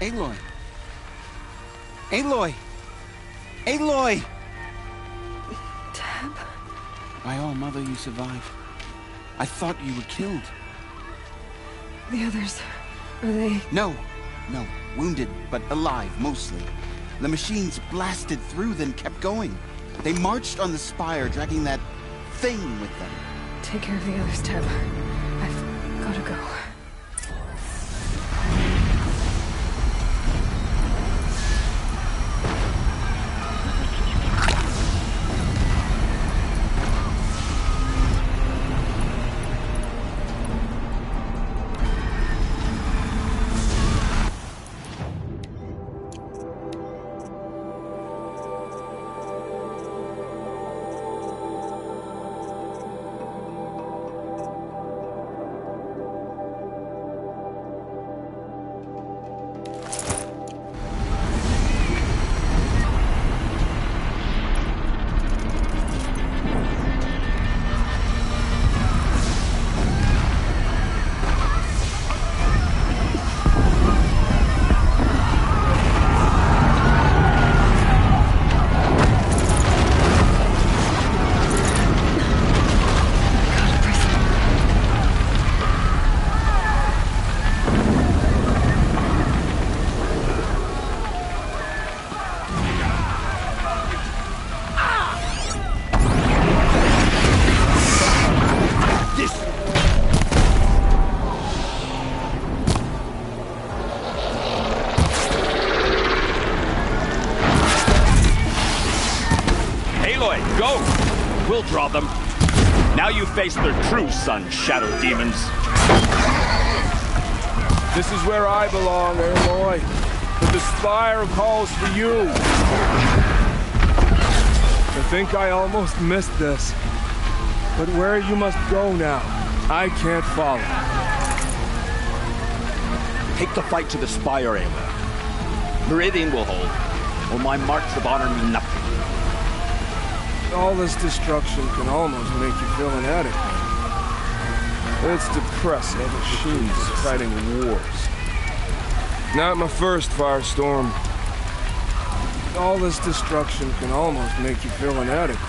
Aloy! Aloy! Aloy! Teb? By all, Mother, you survived. I thought you were killed. The others, are they... No. Wounded, but alive, mostly. The machines blasted through, then kept going. They marched on the spire, dragging that thing with them. Take care of the others, Teb. I've gotta go. We'll draw them. Now you face their true son, Shadow Demons. This is where I belong, Aloy. But the Spire calls for you. I think I almost missed this. But where you must go now, I can't follow. Take the fight to the Spire, Aloy. Meridian will hold, or my marks of honor mean nothing. All this destruction can almost make you feel inadequate. It's depressing. Machines fighting wars. Not my first firestorm. All this destruction can almost make you feel inadequate.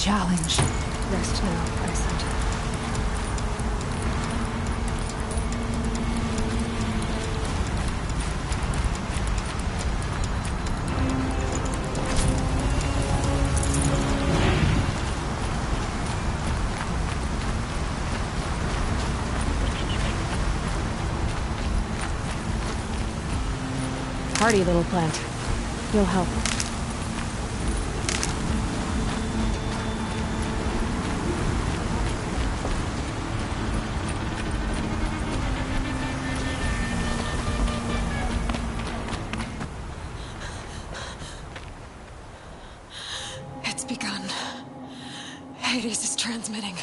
challenge. Rest now, Aysat. Hardy little plant. You'll help. It's begun. Hades is transmitting.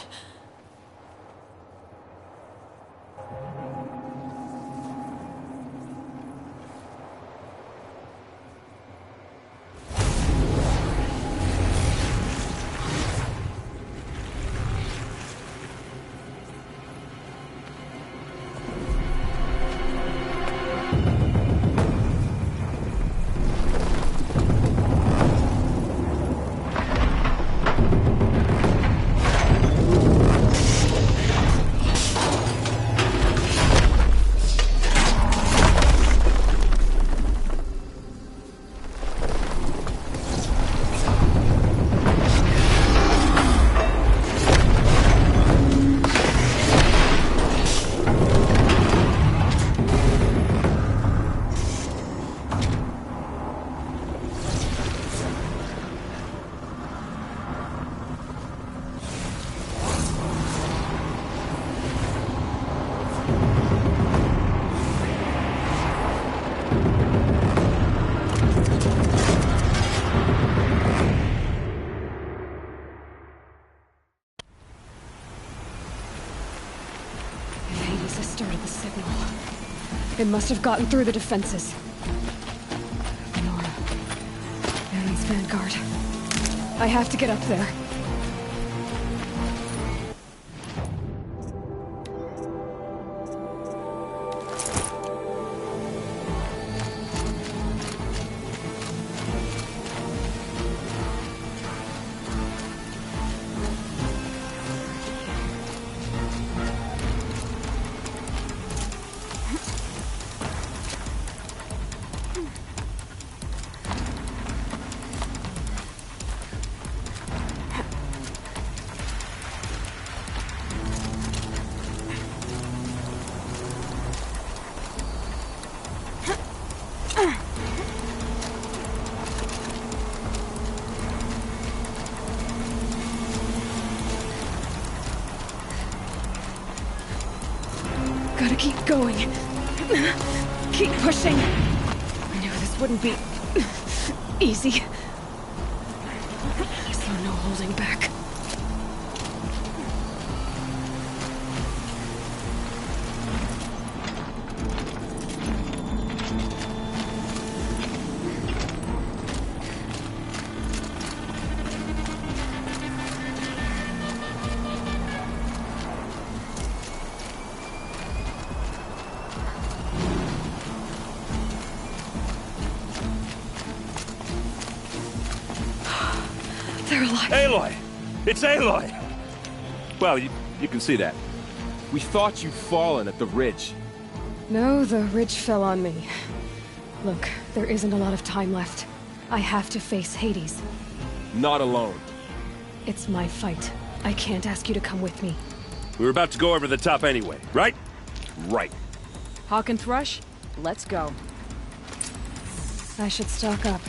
It must have gotten through the defenses. Nora. Baron's vanguard. I have to get up there. Gotta keep going. Keep pushing. I knew this wouldn't be easy. So no holding back. They're alive. Aloy! It's Aloy! Well, you can see that. We thought you'd fallen at the ridge. No, the ridge fell on me. Look, there isn't a lot of time left. I have to face Hades. Not alone. It's my fight. I can't ask you to come with me. We were about to go over the top anyway, right? Right. Hawk and Thrush, let's go. I should stock up.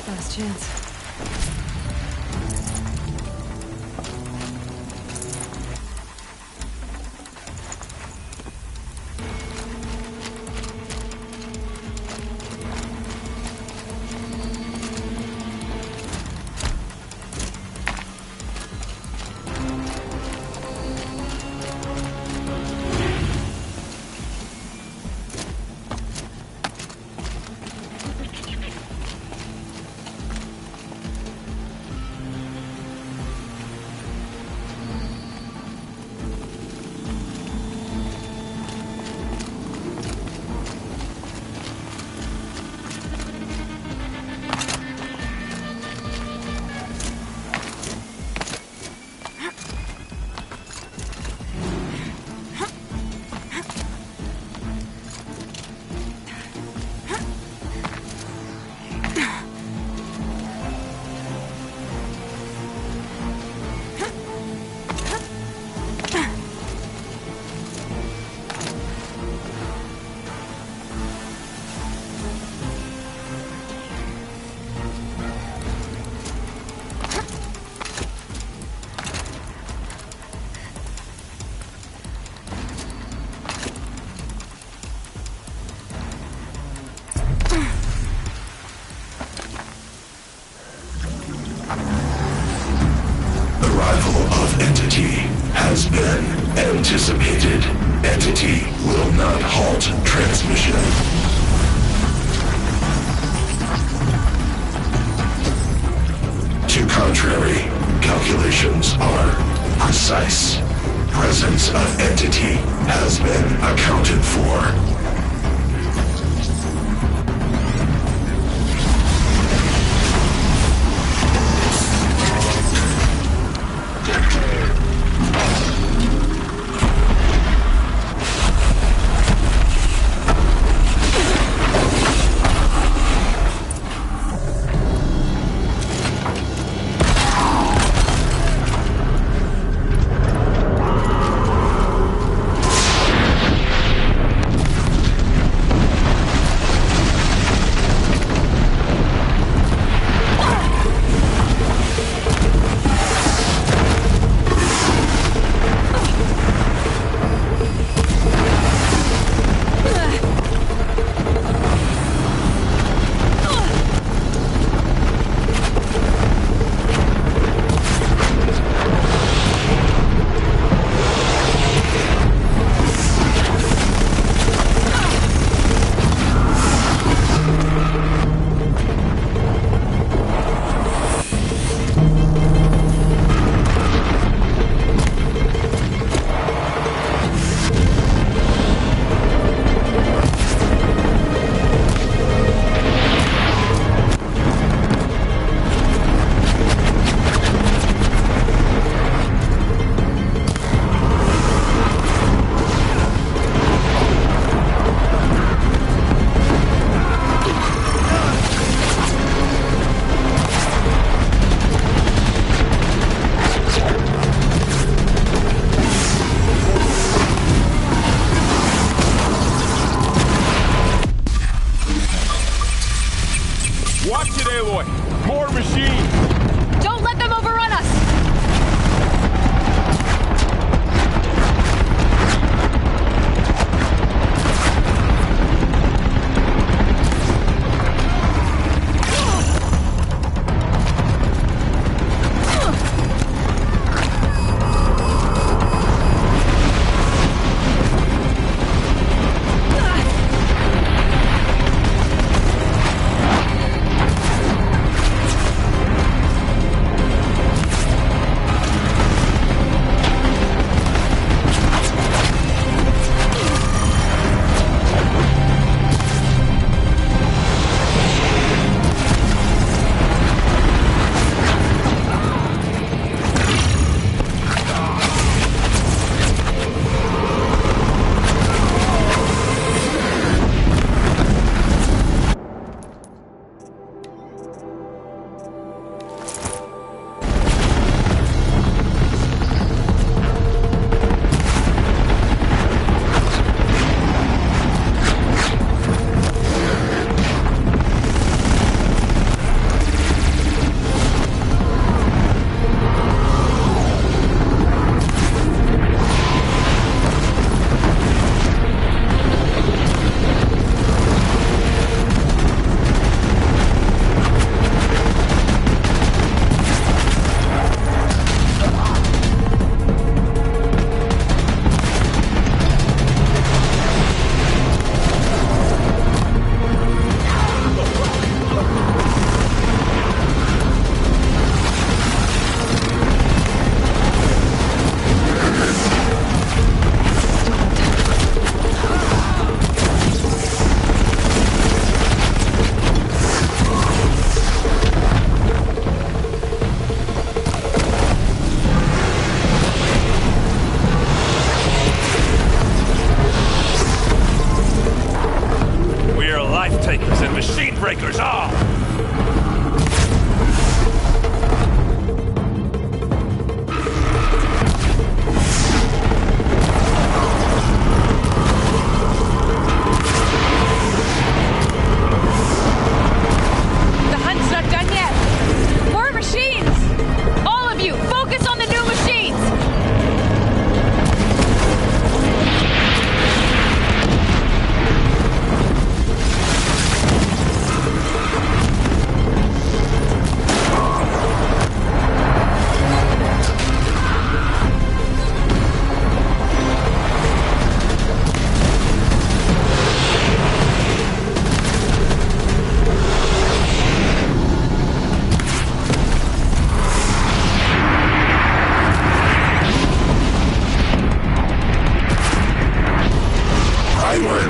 Last chance. Entity will not halt transmission. To contrary, calculations are precise. Presence of entity has been accounted for.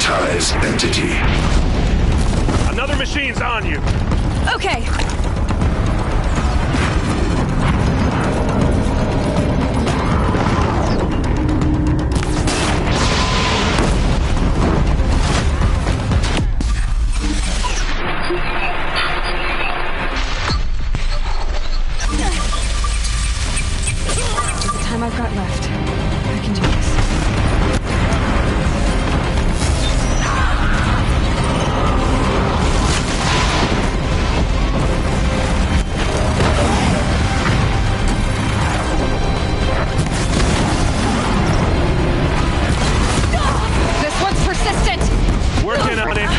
Prioritize entity. Another machine's on you. Okay. With the time I've got left, I can do this. This one's persistent! Working on it.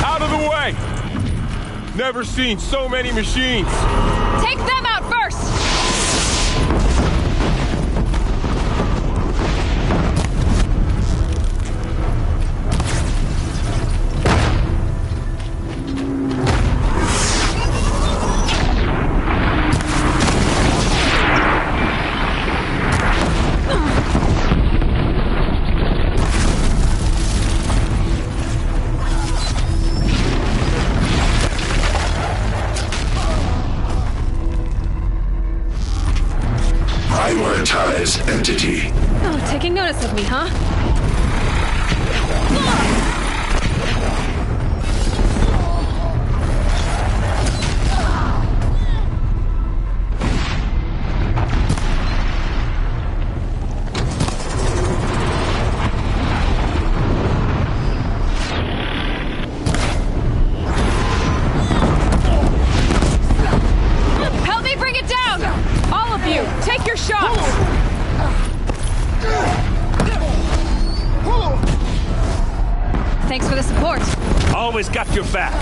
Out of the way! Never seen so many machines. Take them out first! Prioritize entity. Oh, taking notice of me, huh? Help me bring it down! All of you, take your shots! Thanks for the support. Always got your back.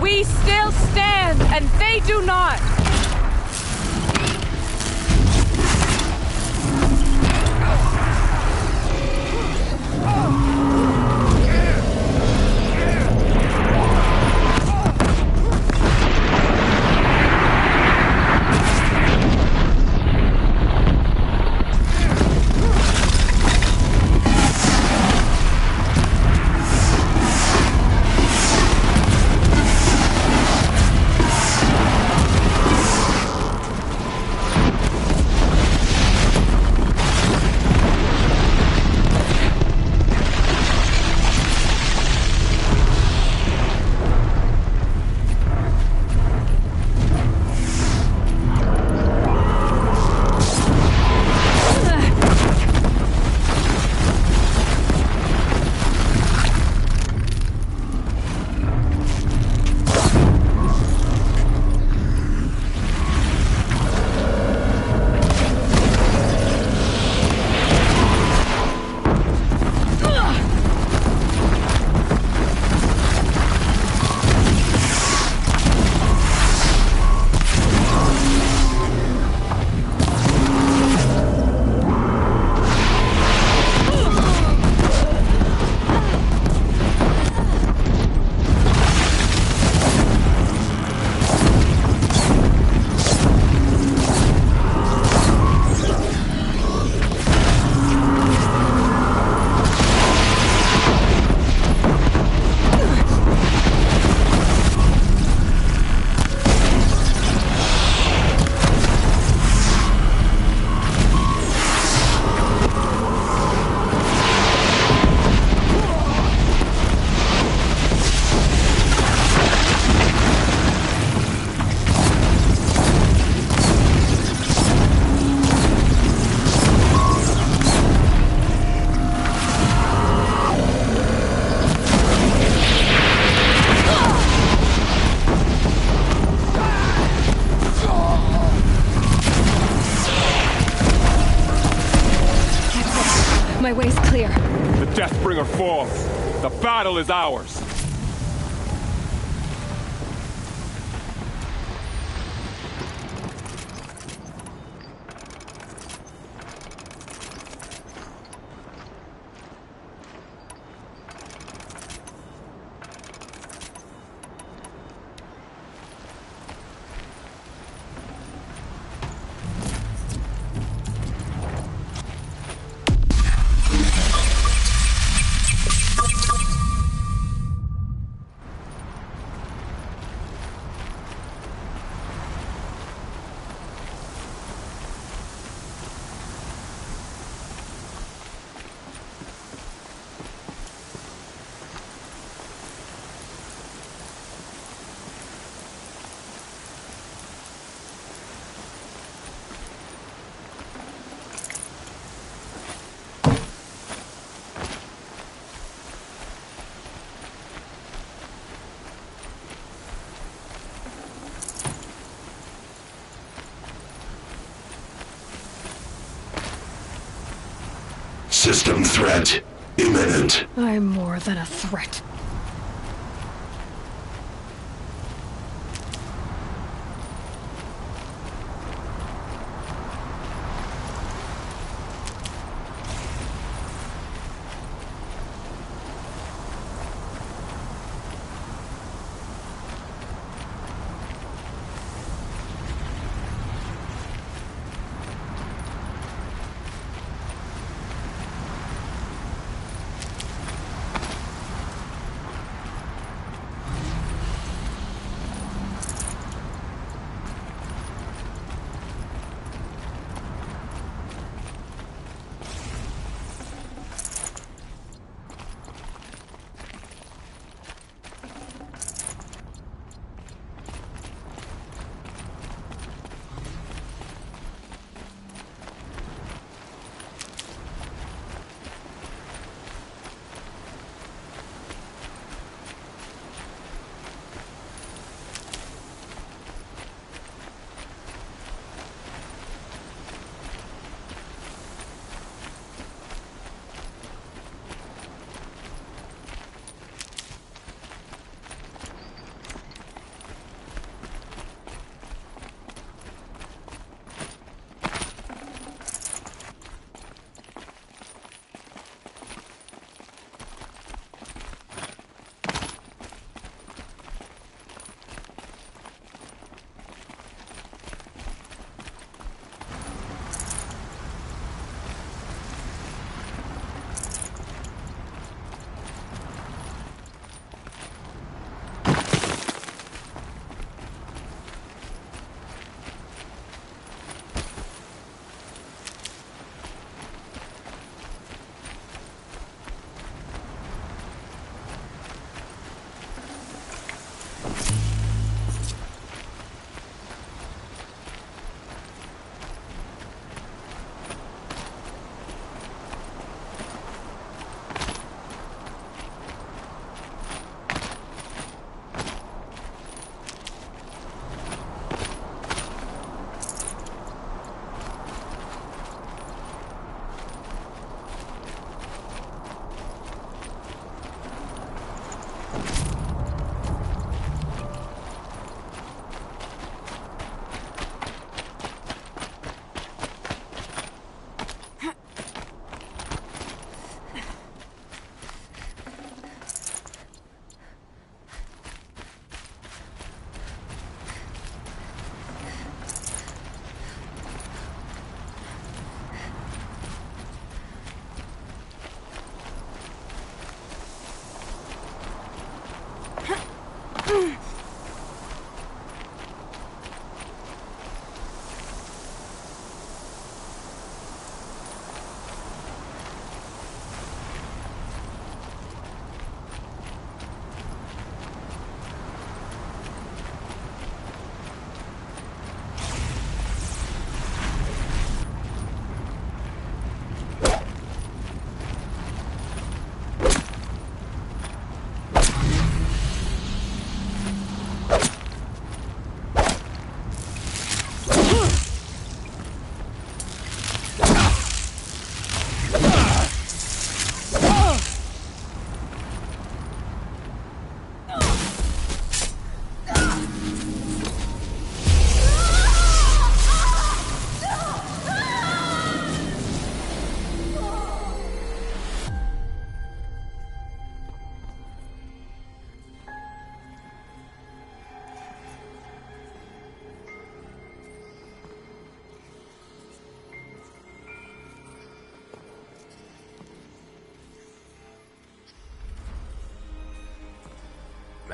We still stand, and they do not! Deathbringer falls. The battle is ours. System threat imminent. I'm more than a threat.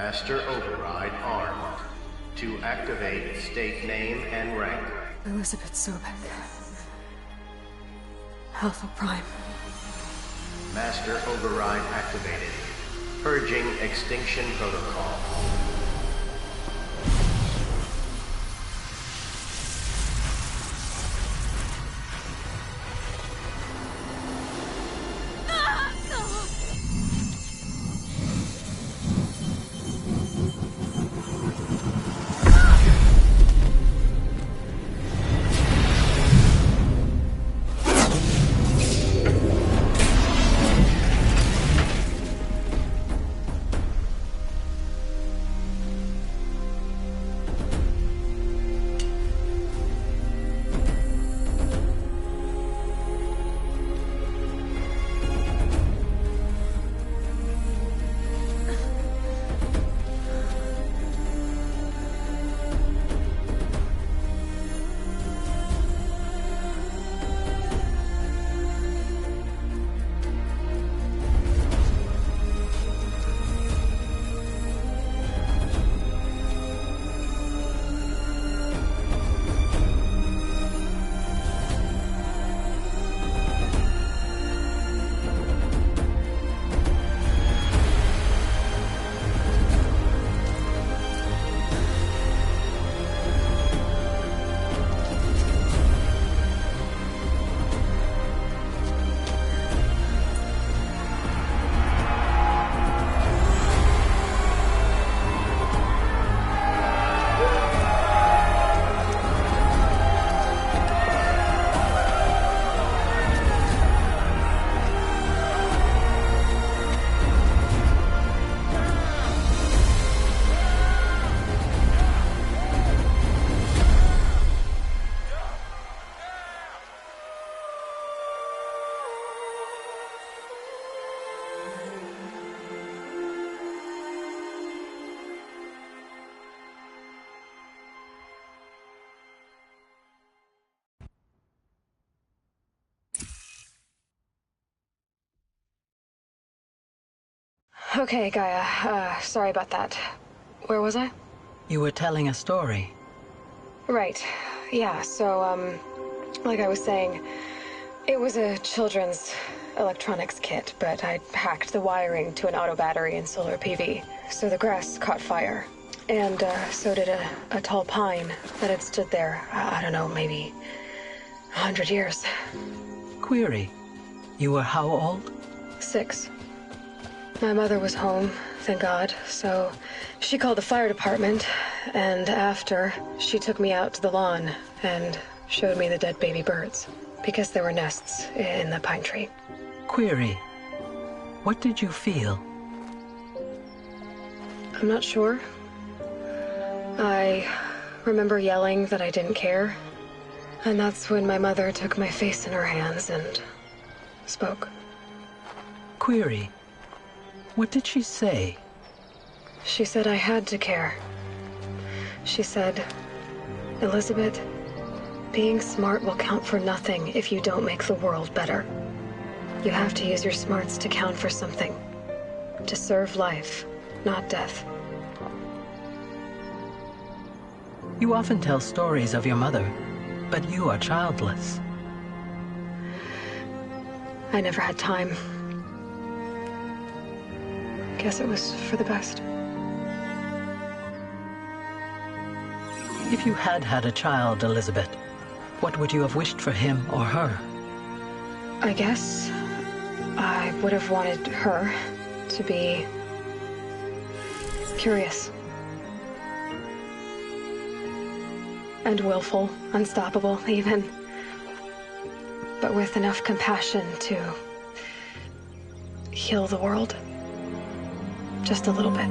Master Override armed. To activate, state name and rank. Elizabeth Sobek. Alpha Prime. Master Override activated. Purging Extinction Protocol. Okay, Gaia. Sorry about that. Where was I? You were telling a story. Right. Yeah, so, like I was saying, it was a children's electronics kit, but I hacked the wiring to an auto battery and solar PV. So the grass caught fire. And, so did a tall pine that had stood there, I don't know, maybe 100 years. Query. You were how old? 6. My mother was home, thank God, so she called the fire department, and after, she took me out to the lawn and showed me the dead baby birds, because there were nests in the pine tree. Query. What did you feel? I'm not sure. I remember yelling that I didn't care, and that's when my mother took my face in her hands and spoke. Query. What did she say? She said I had to care. She said, Elizabeth, being smart will count for nothing if you don't make the world better. You have to use your smarts to count for something. To serve life, not death. You often tell stories of your mother, but you are childless. I never had time. Guess it was for the best. If you had had a child, Elizabeth, what would you have wished for him or her? I guess I would have wanted her to be curious. And willful, unstoppable, even. But with enough compassion to heal the world. Just a little bit.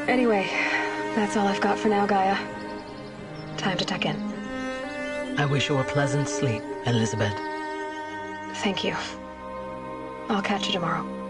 Anyway, that's all I've got for now, Gaia. Time to tuck in. I wish you a pleasant sleep, Elizabeth. Thank you. I'll catch you tomorrow.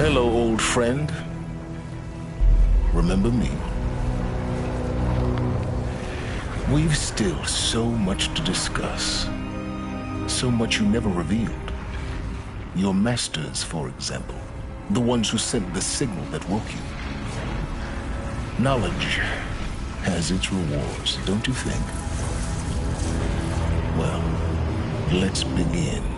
Hello, old friend. Remember me? We've still so much to discuss. So much you never revealed. Your masters, for example. The ones who sent the signal that woke you. Knowledge has its rewards, don't you think? Well, let's begin.